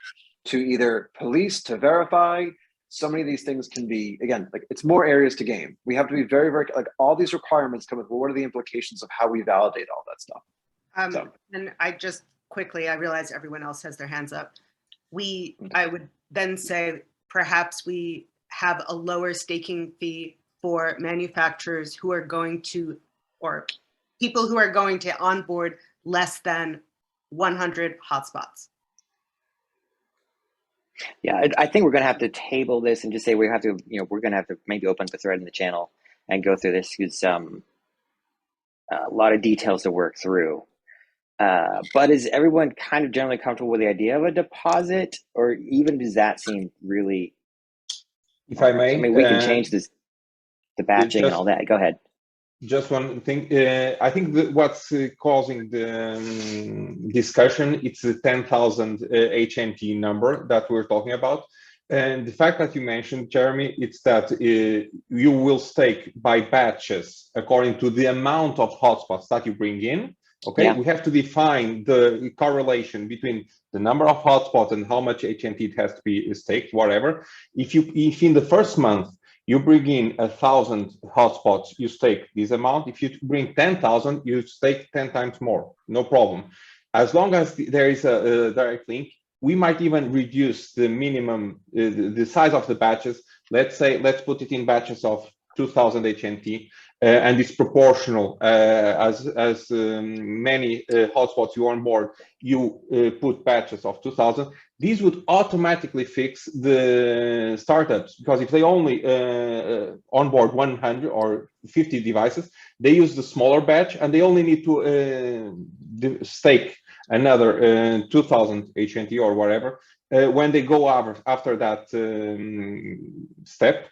to either police, to verify. So many of these things can be, again, like it's more areas to game. We have to be very, very, like all these requirements come with, well, what are the implications of how we validate all that stuff? And I just quickly, I realize everyone else has their hands up. I would then say perhaps we have a lower staking fee for manufacturers who are going to, or people who are going to onboard less than 100 hotspots. Yeah, I think we're going to have to table this and just say we're going to have to maybe open up a thread in the channel and go through this because a lot of details to work through. But is everyone kind of generally comfortable with the idea of a deposit, or even does that seem really? If I may, we can change the batching and all that. Go ahead. Just one thing. I think what's causing the discussion, it's the 10,000 HNT number that we're talking about. And the fact that you mentioned, Jeremy, it's that you will stake by batches according to the amount of hotspots that you bring in. Okay, yeah. We have to define the correlation between the number of hotspots and how much HNT it has to be staked, whatever. If in the first month you bring in 1,000 hotspots, you stake this amount. If you bring 10,000, you stake 10 times more, no problem. As long as there is a direct link, we might even reduce the minimum, the size of the batches. Let's put it in batches of 2,000 HNT. and it's proportional. As many hotspots you onboard, you put patches of 2,000. These would automatically fix the startups, because if they only onboard 100 or 50 devices, they use the smaller batch and they only need to stake another 2,000 HNT or whatever when they go after that step,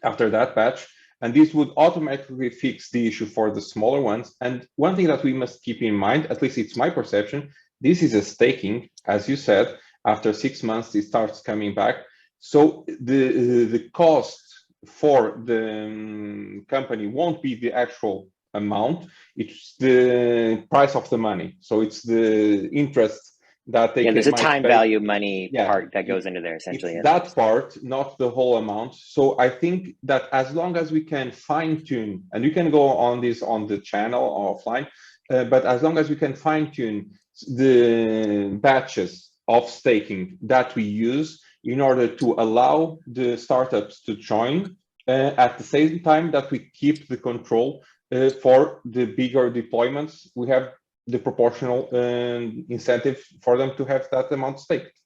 after that batch. And this would automatically fix the issue for the smaller ones. And one thing that we must keep in mind, at least it's my perception, this is a staking, as you said. After 6 months, it starts coming back. So the cost for the company won't be the actual amount, it's the price of the money. So it's the interest that they there's a time pay. value money part that goes into there essentially. It's that part, not the whole amount. So I think that as long as we can fine tune, and we can go on this on the channel or offline, but as long as we can fine tune the batches of staking that we use in order to allow the startups to join, at the same time that we keep the control for the bigger deployments, we have the proportional incentive for them to have that amount staked.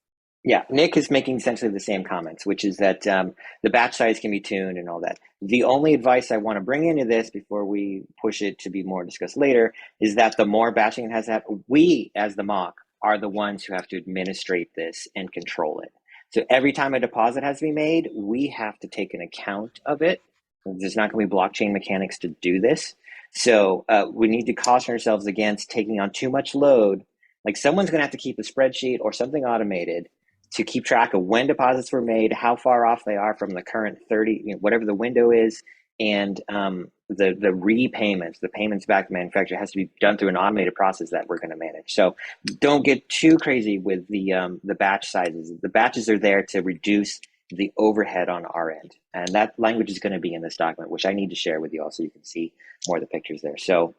Yeah, Nick is making essentially the same comments, which is that the batch size can be tuned and all that. The only advice I want to bring into this before we push it to be more discussed later is that the more batching it has to have, we as the mock are the ones who have to administrate this and control it. So every time a deposit has to be made, we have to take an account of it. There's not going to be blockchain mechanics to do this. So we need to caution ourselves against taking on too much load. Like someone's going to have to keep a spreadsheet or something automated to keep track of when deposits were made, how far off they are from the current 30, whatever the window is, and the repayments, the payments back to manufacturer has to be done through an automated process that we're going to manage. So don't get too crazy with the batch sizes. The batches are there to reduce the overhead on our end. And that language is going to be in this document, which I need to share with you all so you can see more of the pictures there. So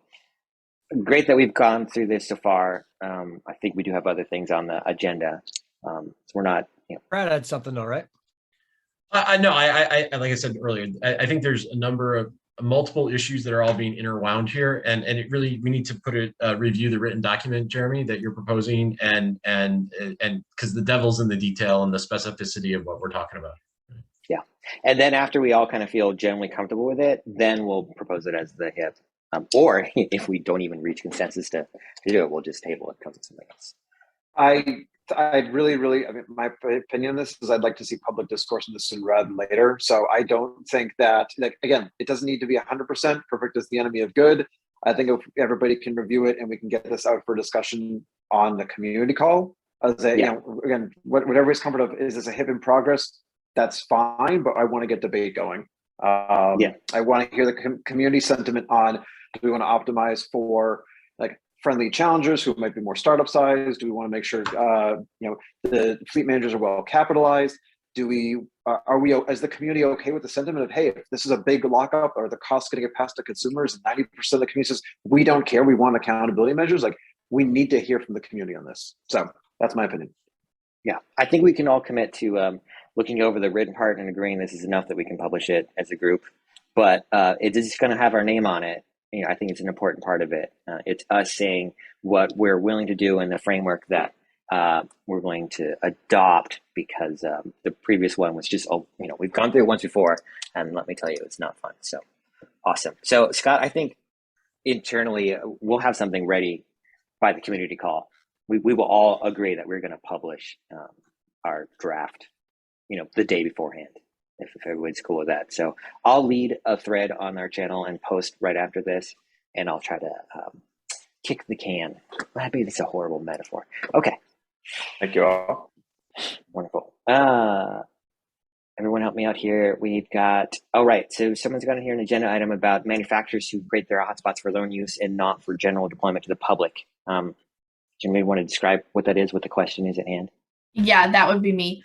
great that we've gone through this so far. I think we do have other things on the agenda. So we're not, Brad had something though, right? I know. I like I said earlier, I think there's a number of multiple issues that are all being interwound here, and it really we need to put it review the written document, Jeremy, that you're proposing, and because the devil's in the detail and the specificity of what we're talking about. Yeah, and then after we all kind of feel generally comfortable with it, then we'll propose it as the HIP. Or if we don't even reach consensus to do it, we'll just table it, come with something else. I'd really, I mean, my opinion on this is I'd like to see public discourse on this sooner rather than later. So I don't think that, like, again, it doesn't need to be 100%. Perfect is the enemy of good. I think if everybody can review it and we can get this out for discussion on the community call, as a, again, whatever is comfort of, is this a HIP in progress? That's fine, but I want to get debate going. I want to hear the community sentiment on, do we want to optimize for like friendly challengers who might be more startup size? Do we want to make sure the fleet managers are well capitalized? Do we are we as the community okay with the sentiment of, hey, if this is a big lockup, or the cost going to get passed to consumers, and 90% of the community says we don't care, we want accountability measures? Like, we need to hear from the community on this. So that's my opinion. Yeah, I think we can all commit to looking over the written part and agreeing this is enough that we can publish it as a group. But it is going to have our name on it. I think it's an important part of it. It's us saying what we're willing to do in the framework that we're going to adopt, because the previous one was just, we've gone through it once before, and let me tell you, it's not fun. So awesome. So Scott, I think internally we'll have something ready by the community call. We will all agree that we're going to publish our draft, the day beforehand, if everybody's cool with that. So I'll lead a thread on our channel and post right after this, and I'll try to kick the can. Maybe it's a horrible metaphor. Okay. Thank you all. Wonderful. Everyone help me out here. We've got, so someone's got to hear an agenda item about manufacturers who create their hotspots for their own use and not for general deployment to the public. Do you want to describe what that is, what the question is at hand? Yeah, that would be me.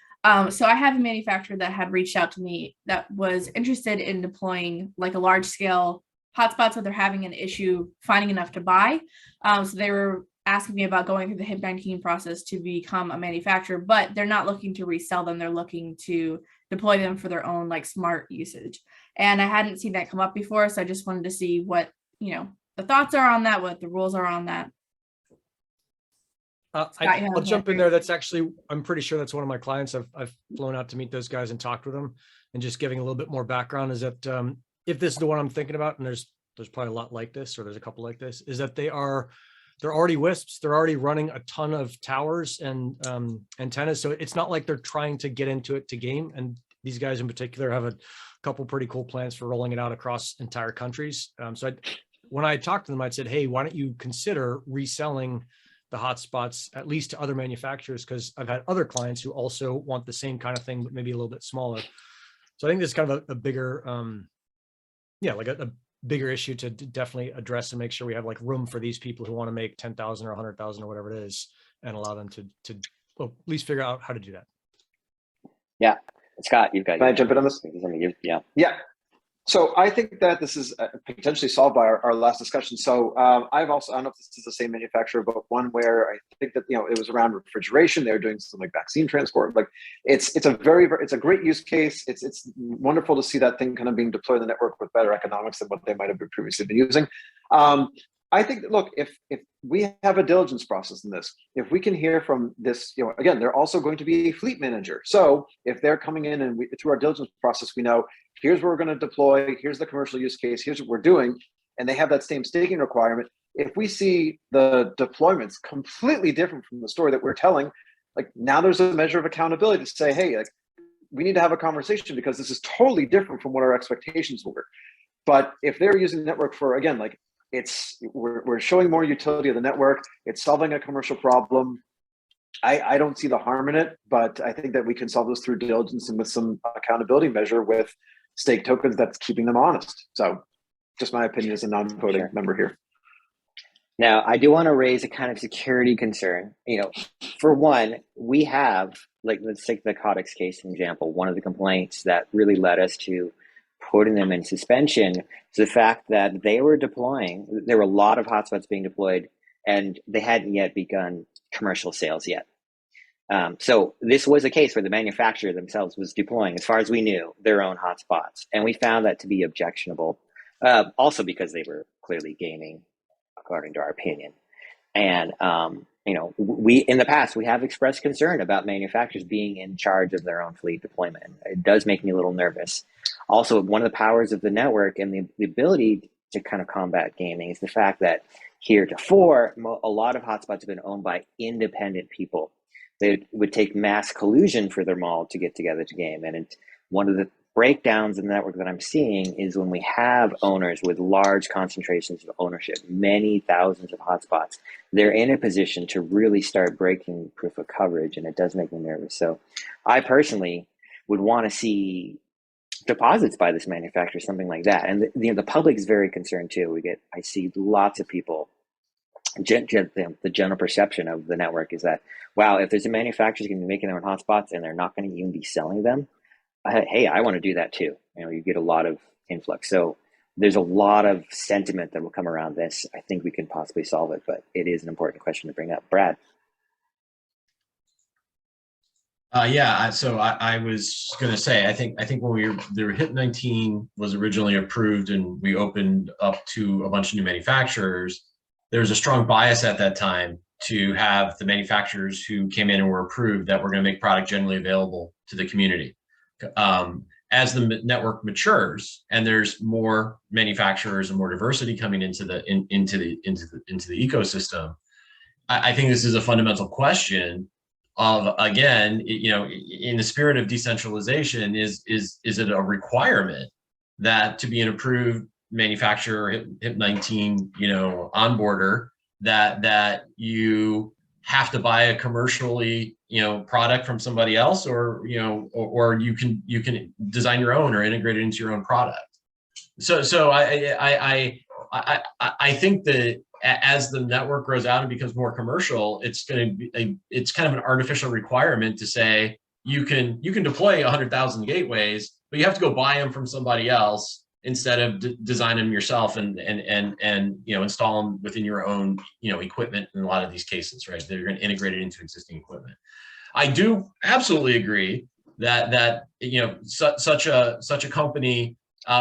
So I have a manufacturer that had reached out to me that was interested in deploying like a large scale hotspots, that they're having an issue finding enough to buy. So they were asking me about going through the HIP 19 process to become a manufacturer, but they're not looking to resell them. They're looking to deploy them for their own like smart usage. And I hadn't seen that come up before. So I just wanted to see what, the thoughts are on that, what the rules are on that. I'll jump in there. That's actually, I'm pretty sure that's one of my clients. I've flown out to meet those guys and talked with them, and just giving a little bit more background is that if this is the one I'm thinking about, and there's probably a lot like this, or there's a couple like this, is that they're already WISPs. They're already running a ton of towers and antennas. So it's not like they're trying to get into it to game. And these guys in particular have a couple pretty cool plans for rolling it out across entire countries. When I talked to them, I said, hey, why don't you consider reselling the hotspots, at least to other manufacturers? Because I've had other clients who also want the same kind of thing, but maybe a little bit smaller. So I think this is kind of a bigger, like a bigger issue to definitely address and make sure we have like room for these people who want to make 10,000 or 100,000 or whatever it is, and allow them to at least figure out how to do that. Yeah. Scott, you've got. Can I jump in on this? Yeah. Yeah. So I think that this is potentially solved by our last discussion. So I've also, I don't know if this is the same manufacturer, but one where I think that, it was around refrigeration. They were doing some like vaccine transport. Like it's a great use case. It's wonderful to see that thing kind of being deployed in the network with better economics than what they might have previously been using. I think that, look, if we have a diligence process in this, if we can hear from this, again, they're also going to be a fleet manager. So if they're coming in and through our diligence process, we know here's where we're going to deploy, here's the commercial use case, here's what we're doing, and they have that same staking requirement. If we see the deployments completely different from the story that we're telling, like now there's a measure of accountability to say, hey, like we need to have a conversation because this is totally different from what our expectations were. But if they're using the network for, again, like we're showing more utility of the network, it's solving a commercial problem, I don't see the harm in it, but I think that we can solve this through diligence and with some accountability measure with stake tokens that's keeping them honest. So just my opinion as a non-voting member here. Now, I do want to raise a kind of security concern. For one, we have, like, let's take the Codex case, an example. One of the complaints that really led us to putting them in suspension is the fact that they were deploying, there were a lot of hotspots being deployed, and they hadn't yet begun commercial sales yet. So this was a case where the manufacturer themselves was deploying, as far as we knew, their own hotspots. And we found that to be objectionable, also because they were clearly gaming, according to our opinion. And, we, in the past, we have expressed concern about manufacturers being in charge of their own fleet deployment. It does make me a little nervous. Also, one of the powers of the network and the ability to kind of combat gaming is the fact that heretofore, a lot of hotspots have been owned by independent people. They would take mass collusion for them all to get together to game. And one of the breakdowns in the network that I'm seeing is when we have owners with large concentrations of ownership, many thousands of hotspots, they're in a position to really start breaking proof of coverage, and it does make me nervous. So I personally would want to see deposits by this manufacturer, something like that. And the public is very concerned too. I see lots of people, the general perception of the network is that, wow, if there's a manufacturer going to be making their own hotspots and they're not going to even be selling them, hey, I want to do that too. You get a lot of influx. So there's a lot of sentiment that will come around this. I think we can possibly solve it, but it is an important question to bring up. Brad. So I was going to say, I think when the HIP 19 was originally approved and we opened up to a bunch of new manufacturers, there was a strong bias at that time to have the manufacturers who came in and were approved that were going to make product generally available to the community. As the network matures and there's more manufacturers and more diversity coming into the ecosystem, I think this is a fundamental question of, again, in the spirit of decentralization, is it a requirement that to be an approved manufacturer, HIP 19, onboarder, that you have to buy a commercially, product from somebody else, or you can design your own or integrate it into your own product. So I think that as the network grows out and becomes more commercial, it's kind of an artificial requirement to say you can deploy 100,000 gateways, but you have to go buy them from somebody else instead of design them yourself and install them within your own equipment. In a lot of these cases, right, they're going to integrate it into existing equipment. I do absolutely agree that such a company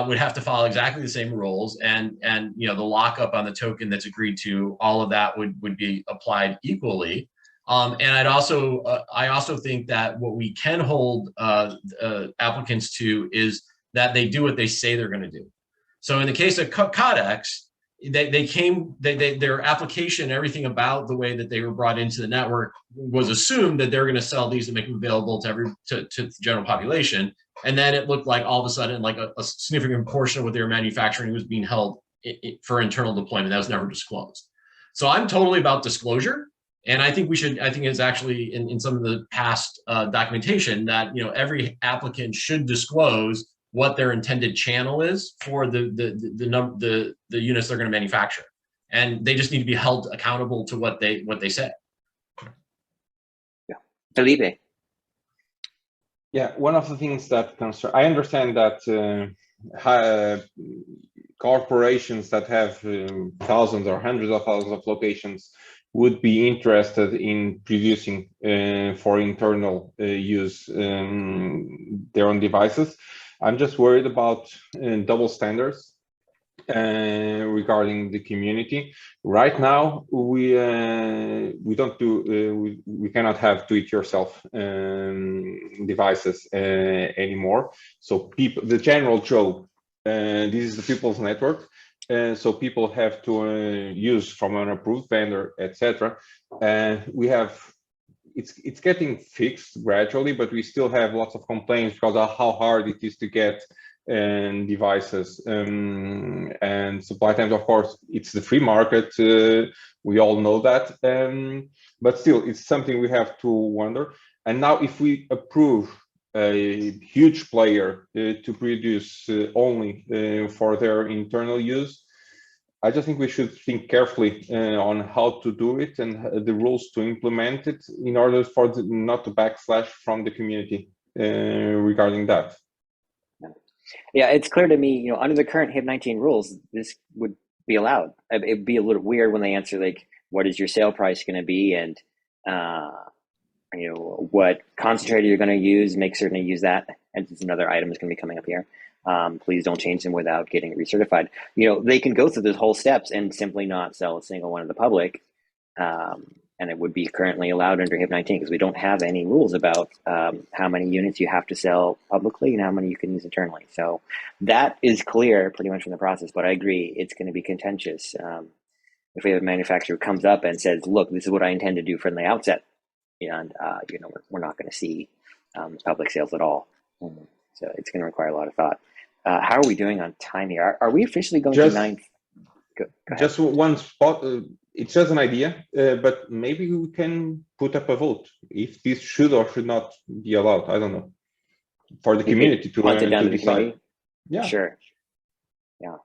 would have to follow exactly the same rules, and you know, the lockup on the token that's agreed to, all of that would be applied equally. And I also think that what we can hold applicants to is that they do what they say they're going to do. So in the case of Codex, their application, everything about the way that they were brought into the network was assumed that they're going to sell these and make them available to the general population. And then it looked like all of a sudden, like a significant portion of what they were manufacturing was being held for internal deployment. That was never disclosed. So I'm totally about disclosure. And I think it's actually in some of the past documentation that, you know, every applicant should disclose what their intended channel is for the units they're going to manufacture, and they just need to be held accountable to what they say. Yeah, Felipe. Yeah, one of the things that concern, I understand that corporations that have thousands or hundreds of thousands of locations would be interested in producing for internal use their own devices. I'm just worried about double standards regarding the community. Right now, we don't do we cannot have do-it-yourself devices anymore. So people, the general Joe, this is the people's network. So people have to use from an approved vendor, etc. We have. It's getting fixed gradually, but we still have lots of complaints because of how hard it is to get devices and supply times. Of course, it's the free market. We all know that, but still, it's something we have to wonder. And now, if we approve a huge player to produce only for their internal use, I just think we should think carefully on how to do it and the rules to implement it in order for not to backslash from the community regarding that. Yeah, it's clear to me, you know, under the current HIP-19 rules, this would be allowed. It'd be a little weird when they answer like, what is your sale price going to be? And, you know, what concentrator you're going to use, make certain to use that. And it's another item is going to be coming up here. Please don't change them without getting recertified. You know, they can go through those whole steps and simply not sell a single one to the public. And it would be currently allowed under HIP-19 because we don't have any rules about how many units you have to sell publicly and how many you can use internally. So that is clear pretty much from the process, but I agree it's going to be contentious. If we have a manufacturer who comes up and says, look, this is what I intend to do from the outset, and you know, we're not going to see public sales at all. So it's going to require a lot of thought. How are we doing on time here? Are we officially going to 9? Go just one spot. It's just an idea, but maybe we can put up a vote if this should or should not be allowed. I don't know. For the community to decide. Yeah, sure. Yeah,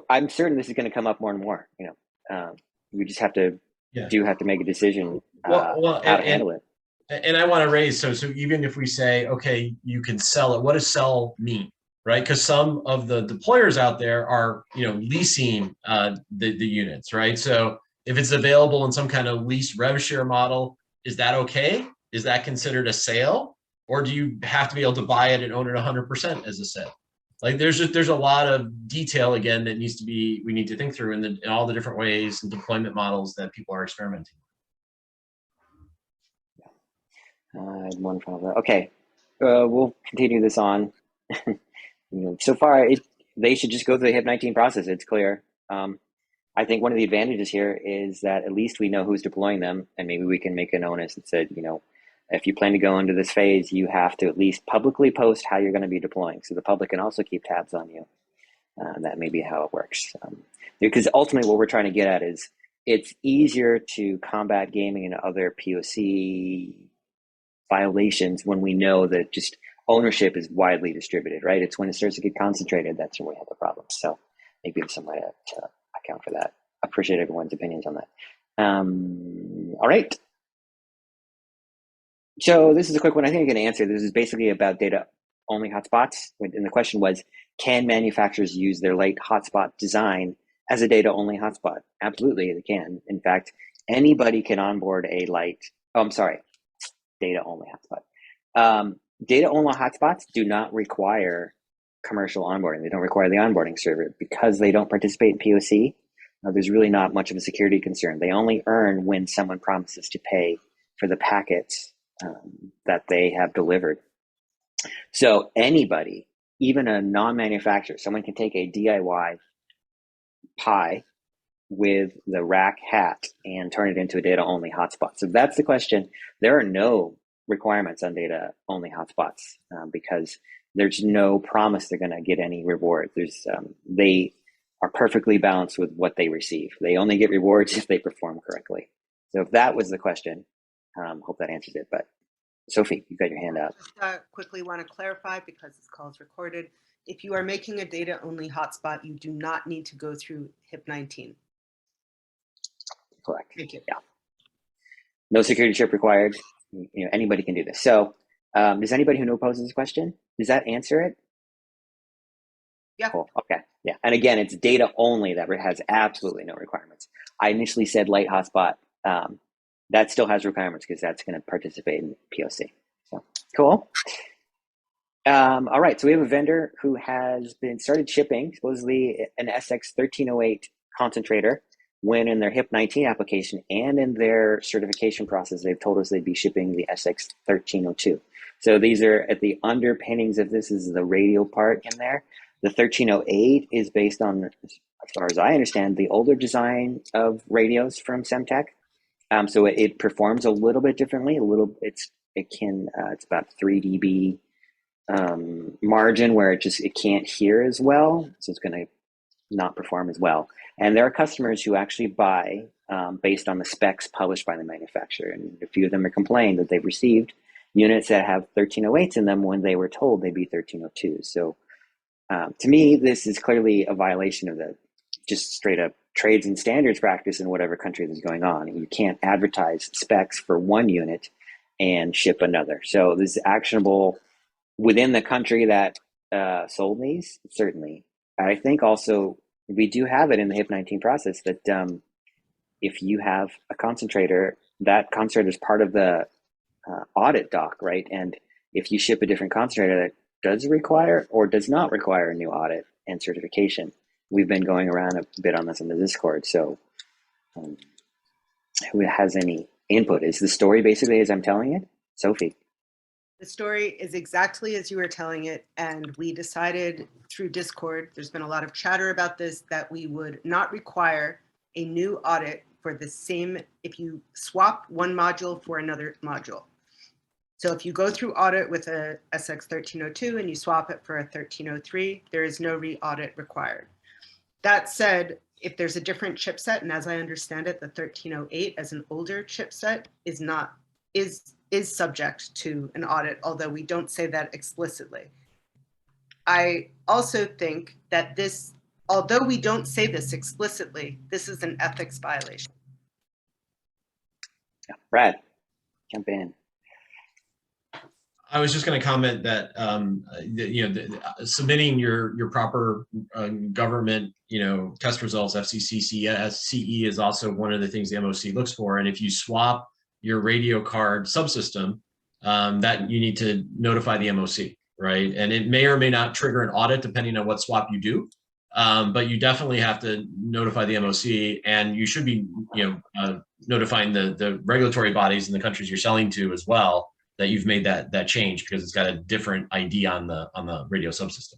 I'm certain this is going to come up more and more. You know, we just have to have to make a decision how to handle it. And I want to raise, so even if we say, okay, you can sell it, what does sell mean, right? Because some of the deployers out there are, you know, leasing the units, right? So if it's available in some kind of lease rev share model, is that okay? Is that considered a sale? Or do you have to be able to buy it and own it 100% as a sale? Like there's a lot of detail, again, that we need to think through in all the different ways and deployment models that people are experimenting. One final. Okay, we'll continue this on. You know, so far, they should just go through the HIP-19 process. It's clear. I think one of the advantages here is that at least we know who's deploying them, and maybe we can make an onus that said, you know, if you plan to go into this phase, you have to at least publicly post how you're going to be deploying, so the public can also keep tabs on you. That may be how it works. Because ultimately, what we're trying to get at is it's easier to combat gaming and other POC violations when we know that just ownership is widely distributed, right? It's when it starts to get concentrated that's when we have a problem. So maybe there's some way to account for that. I appreciate everyone's opinions on that. All right. So this is a quick one. I think I can answer. This is basically about data-only hotspots. And the question was, can manufacturers use their light hotspot design as a data-only hotspot? Absolutely, they can. In fact, anybody can onboard a data-only hotspot. Data-only hotspots do not require commercial onboarding. They don't require the onboarding server because they don't participate in POC. There's really not much of a security concern. They only earn when someone promises to pay for the packets that they have delivered. So anybody, even a non-manufacturer, someone can take a DIY Pi with the rack hat and turn it into a data-only hotspot. So that's the question. There are no requirements on data-only hotspots because there's no promise they're going to get any reward. They are perfectly balanced with what they receive. They only get rewards if they perform correctly. So if that was the question, hope that answers it. But Sophie, you've got your hand up. Just quickly want to clarify, because this call is recorded. If you are making a data-only hotspot, you do not need to go through HIP 19. Correct. Thank you. Yeah. No security chip required. Anybody can do this. So does anybody who poses this question, does that answer it? Yeah. Cool. Okay. Yeah. And again, it's data only that has absolutely no requirements. I initially said light hotspot. That still has requirements because that's going to participate in POC. So cool. All right. So we have a vendor who has started shipping supposedly an SX1308 concentrator when in their HIP 19 application and in their certification process, they've told us they'd be shipping the SX1302. So these are at the underpinnings of this is the radial part in there. The 1308 is based on, as far as I understand, the older design of radios from Semtech. So it performs a little bit differently. It's about 3 dB margin where it can't hear as well. So it's going to not perform as well. And there are customers who actually buy based on the specs published by the manufacturer. And a few of them have complained that they've received units that have 1308s in them when they were told they'd be 1302s. So to me, this is clearly a violation of the just straight up trades and standards practice in whatever country this is going on. You can't advertise specs for one unit and ship another. So this is actionable within the country that sold these, certainly. I think also we do have it in the HIP 19 process that if you have a concentrator, that concentrator is part of the audit doc, right? And if you ship a different concentrator that does require or does not require a new audit and certification, we've been going around a bit on this in the Discord. So who has any input? Is the story basically as I'm telling it? Sophie. The story is exactly as you were telling it, and we decided through Discord, there's been a lot of chatter about this, that we would not require a new audit for the same, if you swap one module for another module. So if you go through audit with a SX1302 and you swap it for a 1303, there is no re-audit required. That said, if there's a different chipset, and as I understand it, the 1308 as an older chipset is subject to an audit, although we don't say that explicitly. I also think that this, although we don't say this explicitly, this is an ethics violation. Yeah. Brad, jump in. I was just going to comment that submitting your proper government test results, FCC CE is also one of the things the MOC looks for. And if you swap your radio card subsystem, that you need to notify the MOC, right? And it may or may not trigger an audit depending on what swap you do, but you definitely have to notify the MOC, and you should be notifying the regulatory bodies in the countries you're selling to as well that you've made that change, because it's got a different ID on the radio subsystem.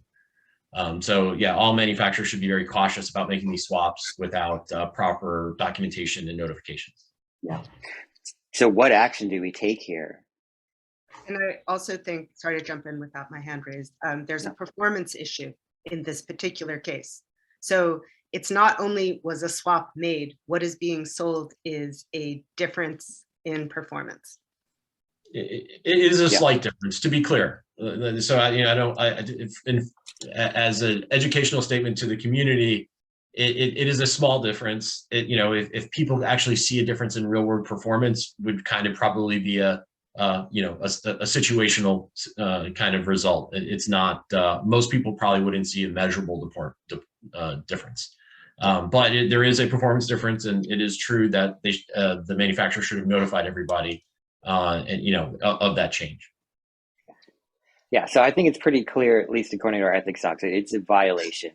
So yeah, all manufacturers should be very cautious about making these swaps without proper documentation and notifications. Yeah. So what action do we take here? And I also think, sorry to jump in without my hand raised, there's a performance issue in this particular case. So it's not only was a swap made, what is being sold is a difference in performance. It is a slight difference, to be clear. So as an educational statement to the community, it is a small difference. If people actually see a difference in real world performance, would kind of probably be a situational kind of result. It's not, most people probably wouldn't see a measurable difference. But there is a performance difference, and it is true that the manufacturer should have notified everybody of that change. Yeah, so I think it's pretty clear, at least according to our ethics docs, it's a violation.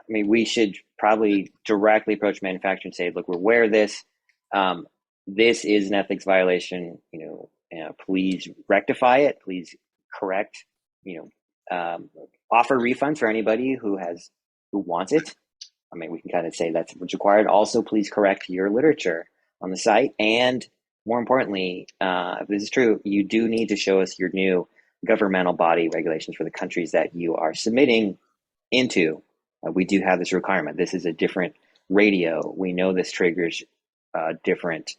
We should probably directly approach manufacturer and say, look, we're aware of this. This is an ethics violation. Please rectify it. Please correct. Offer refunds for anybody who wants it. We can kind of say that's what's required. Also, please correct your literature on the site. And more importantly, if this is true, you do need to show us your new governmental body regulations for the countries that you are submitting into. We do have this requirement. This is a different radio. We know this triggers a different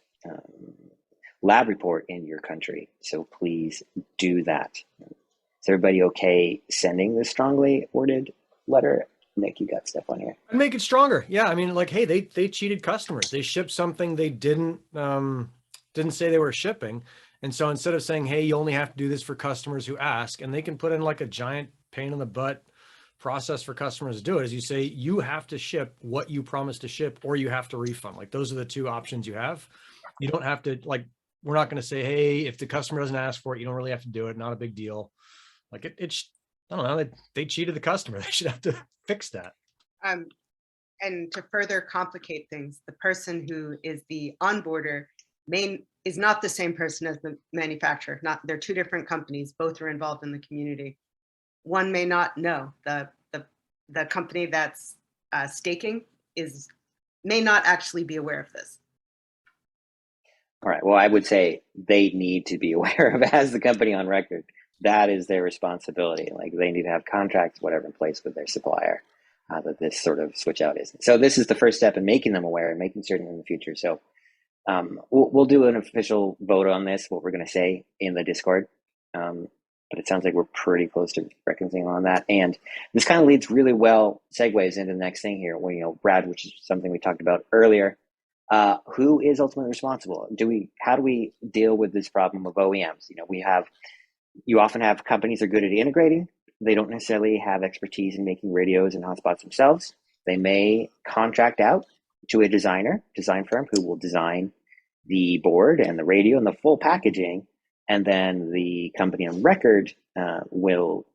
lab report in your country. So please do that. Is everybody okay sending this strongly worded letter? Nick, you got stuff on here. And make it stronger. Yeah, hey, they cheated customers. They shipped something they didn't say they were shipping. And so instead of saying, hey, you only have to do this for customers who ask, and they can put in like a giant pain in the butt process for customers to do it, as you say, you have to ship what you promised to ship, or you have to refund. Like, those are the two options you have. You don't have to, we're not going to say, hey, if the customer doesn't ask for it, you don't really have to do it. Not a big deal. I don't know. They cheated the customer. They should have to fix that. And to further complicate things, the person who is the onboarder is not the same person as the manufacturer. They're two different companies. Both are involved in the community. One may not know. The company that's staking may not actually be aware of this. All right. Well, I would say they need to be aware of, as the company on record. That is their responsibility. They need to have contracts, whatever, in place with their supplier, that this sort of switch out is. So this is the first step in making them aware and making certain in the future. So we'll do an official vote on this, what we're going to say in the Discord. But it sounds like we're pretty close to reconciling on that. And this kind of leads really well, segues into the next thing here, Brad, which is something we talked about earlier. Who is ultimately responsible? How do we deal with this problem of OEMs? You often have companies that are good at integrating. They don't necessarily have expertise in making radios and hotspots themselves. They may contract out to a design firm who will design the board and the radio and the full packaging. And then the company on record will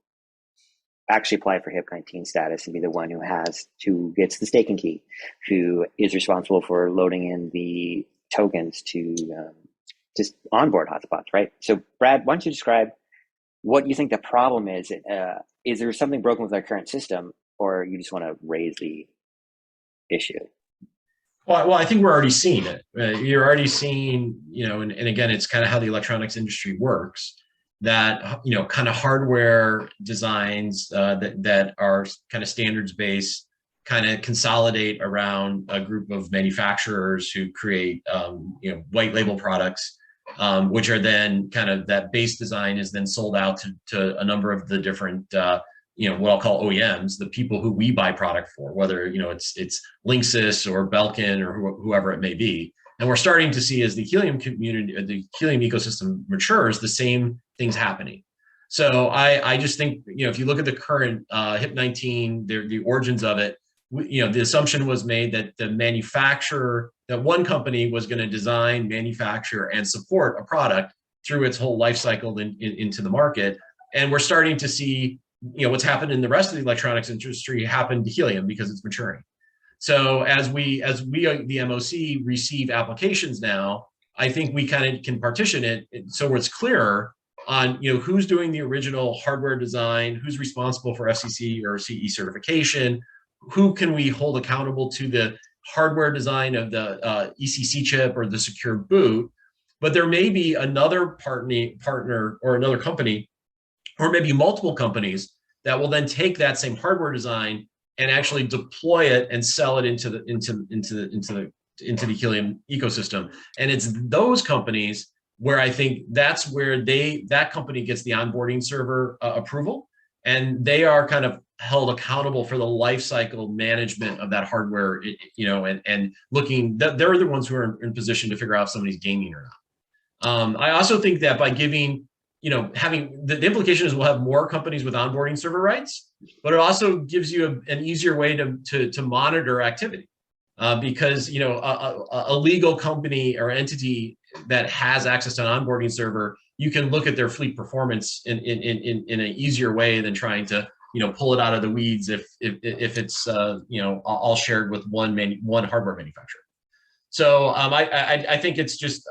actually apply for HIP 19 status and be the one who gets the staking key, who is responsible for loading in the tokens to just onboard hotspots, right? So Brad, why don't you describe what you think the problem is? Is there something broken with our current system, or you just want to raise the issue? Well, I think we're already seeing it. You're already seeing, and again, it's kind of how the electronics industry works, that, kind of hardware designs that are kind of standards based, kind of consolidate around a group of manufacturers who create, white label products, which are then kind of, that base design is then sold out to a number of the different, what I'll call OEMs, the people who we buy product for, whether, it's Linksys or Belkin or whoever it may be. And we're starting to see, as the Helium community, the Helium ecosystem matures, the same things happening. So I just think, if you look at the current HIP 19, the origins of it, the assumption was made that the manufacturer, that one company was going to design, manufacture, and support a product through its whole life cycle into the market. And we're starting to see, what's happened in the rest of the electronics industry happen to Helium because it's maturing. So as we, the MOC, receive applications now, I think we kind of can partition it so it's clearer on, who's doing the original hardware design, who's responsible for FCC or CE certification, who can we hold accountable to the hardware design of the ECC chip or the secure boot. But there may be another partner or another company, or maybe multiple companies, that will then take that same hardware design and actually deploy it and sell it into the Helium ecosystem. And it's those companies where I think that's where that company gets the onboarding server approval, and they are kind of held accountable for the life cycle management of that hardware, and looking that they're the ones who are in position to figure out if somebody's gaming or not. I also think that by giving, having the implication is we'll have more companies with onboarding server rights, but it also gives you an easier way to monitor activity, because a legal company or entity that has access to an onboarding server, you can look at their fleet performance in an easier way than trying to, pull it out of the weeds if it's, all shared with one hardware manufacturer. So I think it's just,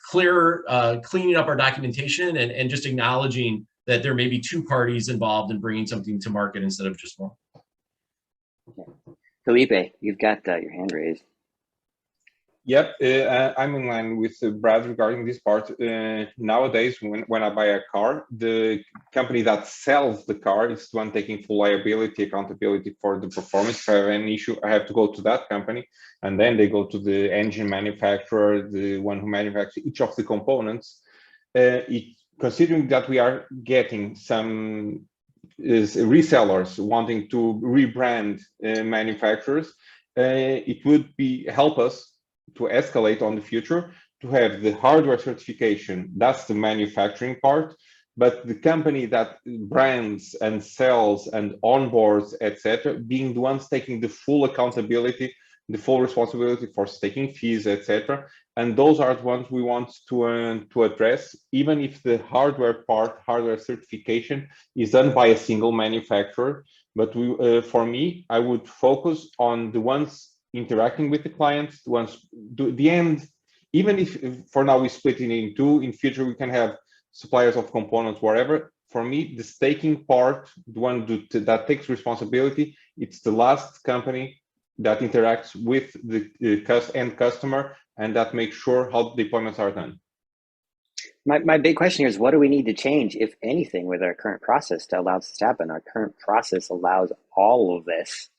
cleaning up our documentation and just acknowledging that there may be two parties involved in bringing something to market instead of just one. Okay. Felipe, you've got your hand raised. Yep, I'm in line with Brad regarding this part. Nowadays, when I buy a car, the company that sells the car is the one taking full liability, accountability for the performance. If I have any issue, I have to go to that company, and then they go to the engine manufacturer, the one who manufactures each of the components. Considering that we are getting some resellers wanting to rebrand manufacturers, it would help us to escalate on the future to have the hardware certification. That's the manufacturing part, but the company that brands and sells and onboards, etc., being the ones taking the full accountability, the full responsibility for staking fees, etc. And those are the ones we want to address, even if the hardware certification is done by a single manufacturer. But for me, I would focus on the ones interacting with the clients, the ones do the end. Even if for now we split it in two, in future we can have suppliers of components, whatever. For me, the staking part, the one that takes responsibility, it's the last company that interacts with the end customer and that makes sure how the deployments are done. My big question here is, what do we need to change, if anything, with our current process to allow this to happen? Our current process allows all of this.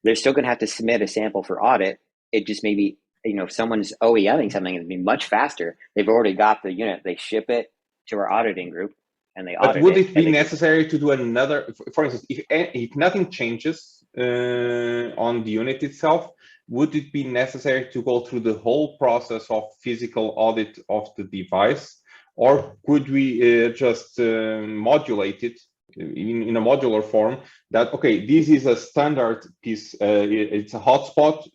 They're still going to have to submit a sample for audit. It just maybe, if someone's OEMing something, it'd be much faster. They've already got the unit. They ship it to our auditing group and they audit it. But would it be necessary to do another, for instance, if nothing changes on the unit itself, would it be necessary to go through the whole process of physical audit of the device? Or could we just modulate it in a modular form that, okay, this is a standard piece, it's a hotspot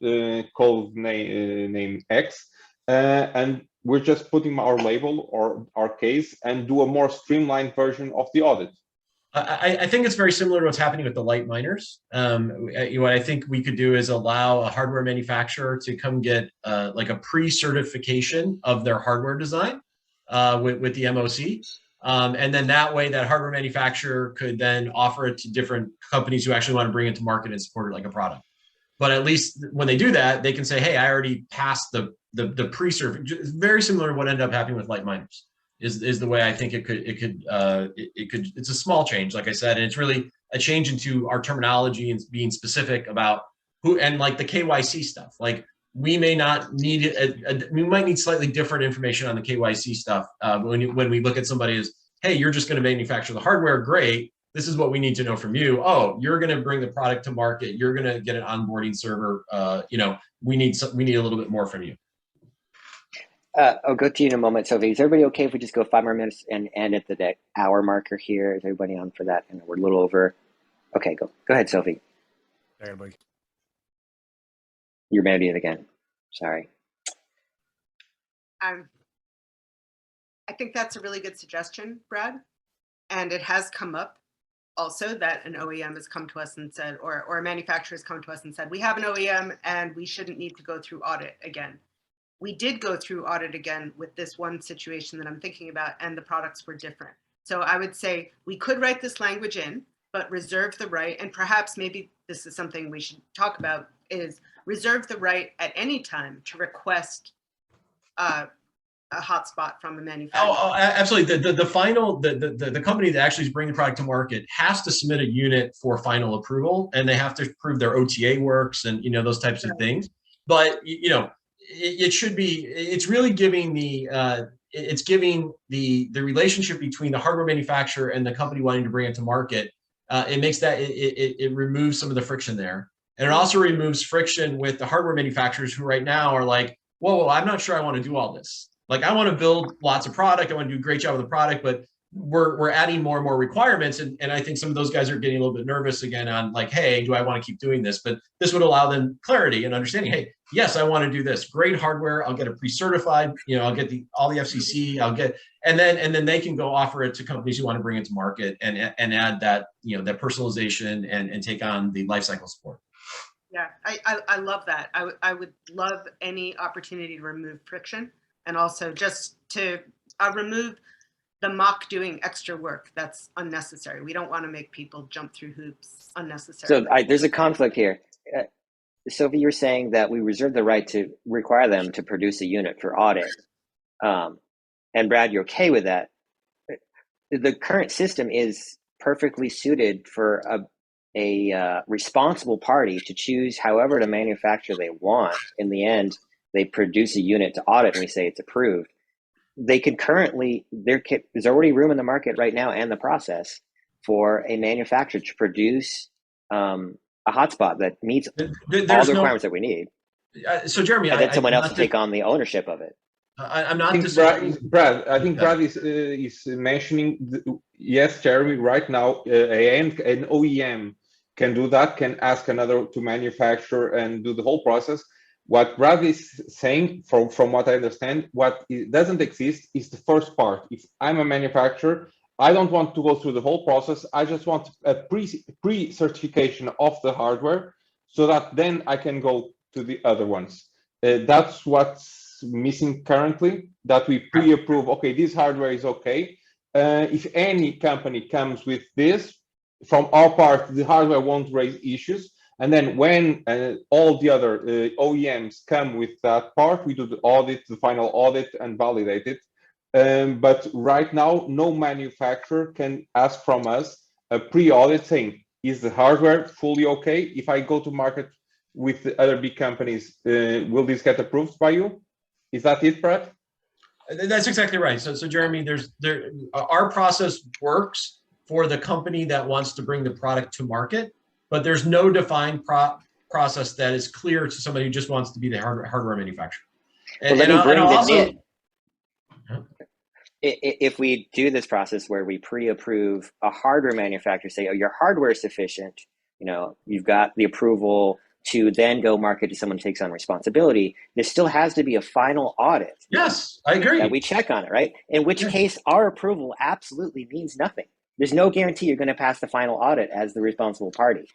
called name X, and we're just putting our label or our case and do a more streamlined version of the audit? I think it's very similar to what's happening with the light miners. What I think we could do is allow a hardware manufacturer to come get like a pre-certification of their hardware design with the MOC. And then that way that hardware manufacturer could then offer it to different companies who actually want to bring it to market and support it like a product. But at least when they do that, they can say, hey, I already passed the pre-certification. It's very similar to what ended up happening with light miners is the way I think it could, it's a small change, like I said, and it's really a change into our terminology and being specific about who, and like the KYC stuff. Like we may not need we might need slightly different information on the KYC stuff when we look at somebody as, hey, you're just going to manufacture the hardware, great. This is what we need to know from you. Oh, you're going to bring the product to market. You're going to get an onboarding server. We need a little bit more from you. I'll go to you in a moment, Sophie. Is everybody okay if we just go 5 more minutes and end at the hour marker here? Is everybody on for that? And we're a little over. Okay, go ahead, Sophie. Everybody. You're muted again. Sorry. I think that's a really good suggestion, Brad. And it has come up also that an OEM has come to us and said, or a manufacturer has come to us and said, we have an OEM and we shouldn't need to go through audit again. We did go through audit again with this one situation that I'm thinking about, and the products were different. So I would say we could write this language in, but reserve the right, and perhaps maybe this is something we should talk about, is reserve the right at any time to request a hotspot from a manufacturer. Oh, absolutely. The company that actually is bringing the product to market has to submit a unit for final approval, and they have to prove their OTA works and those types of things. But it should be. It's really giving it's giving the relationship between the hardware manufacturer and the company wanting to bring it to market. It makes that it removes some of the friction there, and it also removes friction with the hardware manufacturers who right now are like, whoa, I'm not sure I want to do all this. Like, I want to build lots of product. I want to do a great job with the product, but we're adding more and more requirements. And I think some of those guys are getting a little bit nervous again on like, hey, do I want to keep doing this? But this would allow them clarity and understanding, hey, yes, I want to do this. Great hardware. I'll get it pre-certified. I'll get all the FCC. And then they can go offer it to companies who want to bring it to market and add that, that personalization and take on the lifecycle support. Yeah, I love that. I would love any opportunity to remove friction, and also just to remove the mock doing extra work that's unnecessary. We don't want to make people jump through hoops unnecessarily. So there's a conflict here. Sophie, you're saying that we reserve the right to require them to produce a unit for audit. And Brad, you're okay with that. The current system is perfectly suited for a responsible party to choose however to manufacture they want. In the end, they produce a unit to audit and we say it's approved. They could there's already room in the market right now and the process for a manufacturer to produce a hotspot that meets all the requirements that we need. So Jeremy, and then someone else will take on the ownership of it. I'm not Brad, I think Brad is mentioning, yes, Jeremy, right now, an OEM can do that, can ask another to manufacture and do the whole process. What Brad is saying, from what I understand, what doesn't exist is the first part. If I'm a manufacturer, I don't want to go through the whole process. I just want a pre-certification of the hardware so that then I can go to the other ones. That's what's missing currently, that we pre-approve, okay, this hardware is okay. If any company comes with this, from our part, the hardware won't raise issues. And then when all the other OEMs come with that part, we do the audit, the final audit, and validate it. But right now, no manufacturer can ask from us a pre-audit saying, is the hardware fully okay? If I go to market with the other big companies, will this get approved by you? Is that it, Brad? That's exactly right. So Jeremy, our process works for the company that wants to bring the product to market, but there's no defined process that is clear to somebody who just wants to be the hardware manufacturer. If we do this process where we pre-approve a hardware manufacturer, say, oh, your hardware is sufficient, you've got the approval to then go market to someone who takes on responsibility, there still has to be a final audit. Yes, I agree. That we check on it, right? In which case, our approval absolutely means nothing. There's no guarantee you're going to pass the final audit as the responsible party.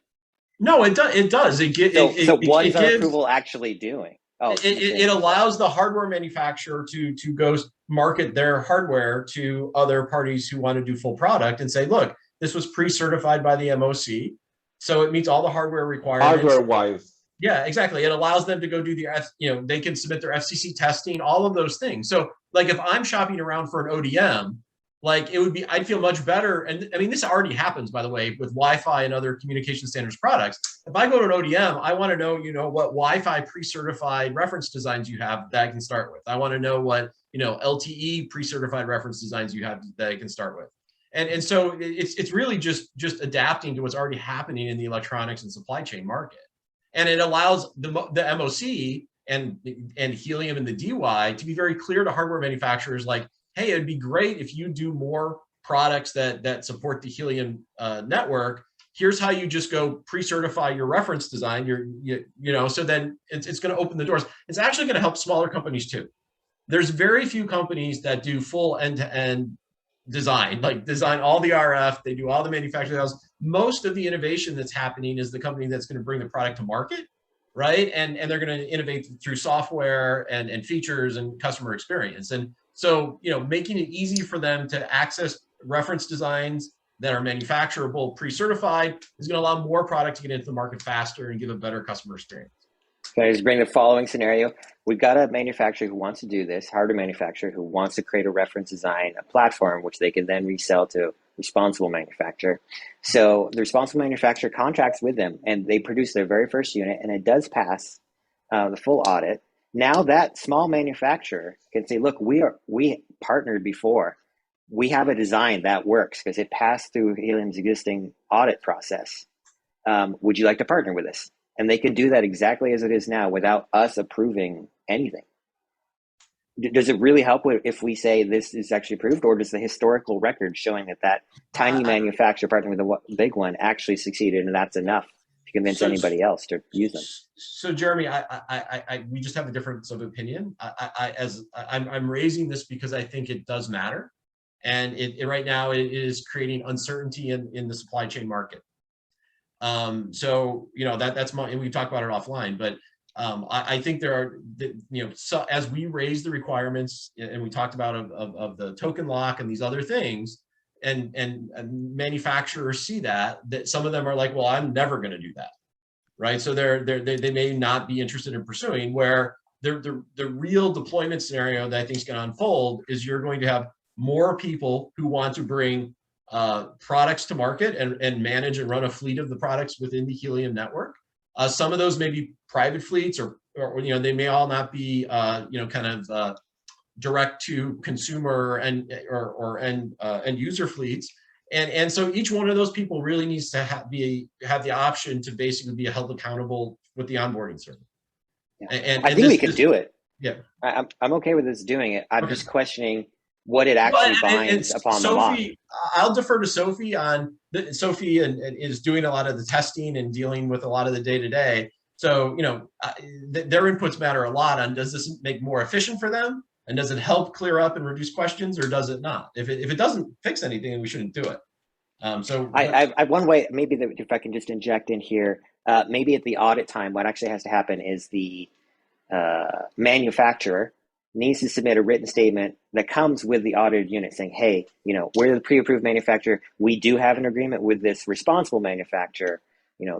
No, it does. It does. So what is our approval actually doing? Oh, it allows the hardware manufacturer to go market their hardware to other parties who want to do full product and say, look, this was pre-certified by the MOC. So it meets all the hardware requirements. Hardware-wise. Yeah, exactly. It allows them to go do they can submit their FCC testing, all of those things. So like if I'm shopping around for an ODM, like I'd feel much better. And I mean, this already happens, by the way, with Wi-Fi and other communication standards products. If I go to an ODM, I want to know, what Wi-Fi pre-certified reference designs you have that I can start with. I want to know what, LTE pre-certified reference designs you have that I can start with. And so it's really just adapting to what's already happening in the electronics and supply chain market. And it allows the MOC and Helium and the DY to be very clear to hardware manufacturers like, hey, it'd be great if you do more products that support the Helium network. Here's how you just go pre-certify your reference design, so then it's going to open the doors. It's actually going to help smaller companies too. There's very few companies that do full end-to-end design all the RF, they do all the manufacturing house. Most of the innovation that's happening is the company that's going to bring the product to market, right? And they're going to innovate through software and features and customer experience. And so, making it easy for them to access reference designs that are manufacturable, pre-certified is going to allow more product to get into the market faster and give a better customer experience. Can I just bring the following scenario? We've got a manufacturer who wants to do this, hardware manufacturer who wants to create a reference design, a platform, which they can then resell to responsible manufacturer. So the responsible manufacturer contracts with them and they produce their very first unit and it does pass the full audit. Now that small manufacturer can say, look, we partnered before. We have a design that works because it passed through Helium's existing audit process. Would you like to partner with us? And they can do that exactly as it is now without us approving anything. Does it really help if we say this is actually approved, or does the historical record showing that tiny manufacturer partnering with a big one actually succeeded and that's enough to to convince So- anybody else to use them. So Jeremy, we just have a difference of opinion. I'm raising this because I think it does matter, and it right now it is creating uncertainty in the supply chain market. So that's my, and we talked about it offline, but I think there are, so as we raise the requirements, and we talked about of the token lock and these other things, and manufacturers see that some of them are like, well, I'm never going to do that, right? So they may not be interested in pursuing. Where the real deployment scenario that I think is going to unfold is you're going to have more people who want to bring products to market and manage and run a fleet of the products within the Helium network. Some of those may be private fleets, or they may all not be direct to consumer or end user fleets. And so each one of those people really needs to have the option to basically be held accountable with the onboarding service. Yeah. And I think we could do it. Yeah, I'm okay with us doing it. I'm Okay. just questioning what it actually binds upon the lock. I'll defer to Sophie on Sophie is doing a lot of the testing and dealing with a lot of the day-to-day. So, their inputs matter a lot on, does this make more efficient for them? And does it help clear up and reduce questions, or does it not? If it doesn't fix anything, then we shouldn't do it. I one way, maybe if I can just inject in here, maybe at the audit time, what actually has to happen is the manufacturer needs to submit a written statement that comes with the audited unit saying, hey, we're the pre-approved manufacturer. We do have an agreement with this responsible manufacturer.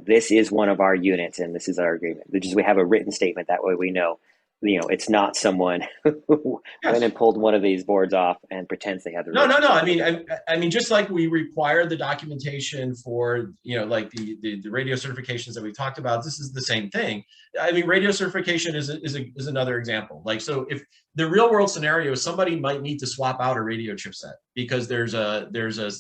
This is one of our units and this is our agreement. We have a written statement. That way we know, it's not someone who went and pulled one of these boards off and pretends they have the No. I mean, just like we require the documentation for, like the radio certifications that we talked about, this is the same thing. I mean, radio certification is another example. Like, so if the real world scenario, somebody might need to swap out a radio chipset because there's a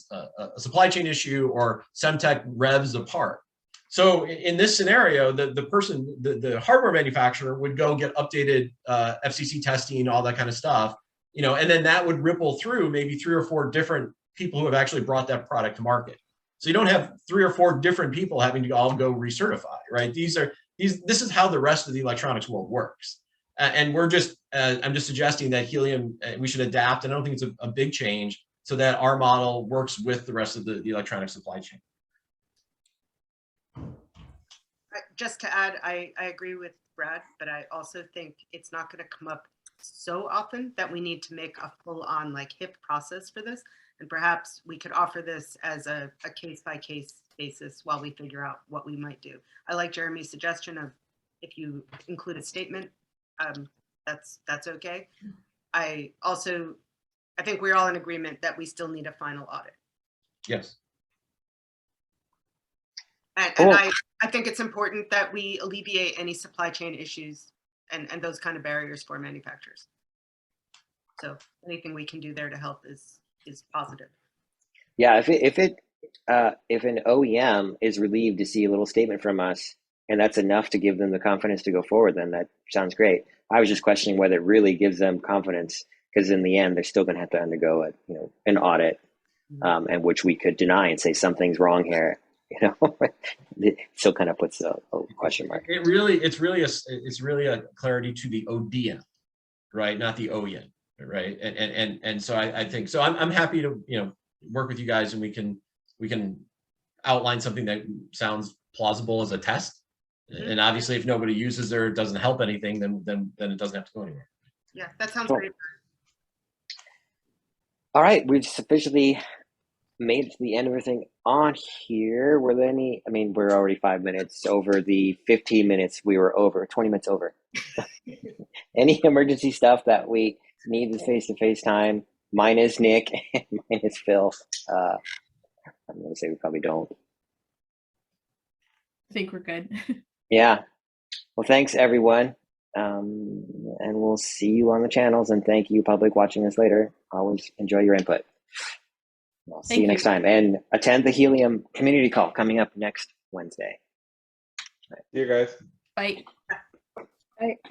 supply chain issue or Semtech revs apart. So in this scenario, the hardware manufacturer would go get updated FCC testing, all that kind of stuff, and then that would ripple through maybe 3 or 4 different people who have actually brought that product to market. So you don't have 3 or 4 different people having to all go recertify, right? This is how the rest of the electronics world works. And I'm just suggesting that Helium, we should adapt. And I don't think it's a big change, so that our model works with the rest of the electronic supply chain. Just to add, I agree with Brad, but I also think it's not going to come up so often that we need to make a full-on HIP process for this. And perhaps we could offer this as a case-by-case basis while we figure out what we might do. I like Jeremy's suggestion of, if you include a statement, that's okay. I think we're all in agreement that we still need a final audit. Yes. And Cool. I think it's important that we alleviate any supply chain issues and those kind of barriers for manufacturers. So anything we can do there to help is positive. Yeah, if an OEM is relieved to see a little statement from us, and that's enough to give them the confidence to go forward, then that sounds great. I was just questioning whether it really gives them confidence, because in the end, they're still going to have to undergo an audit, and which we could deny and say something's wrong here. It still kind of puts a question mark. It's really a clarity to the ODM, right? Not the OEM, right? And so I think so. I'm happy to work with you guys, and we can outline something that sounds plausible as a test. And obviously, if nobody uses it or it doesn't help anything, then it doesn't have to go anywhere. Yeah, that sounds Cool. great. All right, we've officially made it to the end of everything on here. Were there any? I mean, we're already 5 minutes over the 15 minutes we were over, 20 minutes over. Any emergency stuff that we need this face-to-face time? Mine is Nick and mine is Phil. I'm going to say we probably don't. I think we're good. Yeah. Well, thanks everyone. And we'll see you on the channels, and thank you public watching us later. Always enjoy your input. I'll see you next time, and attend the Helium community call coming up next Wednesday. See you guys. Bye. Bye.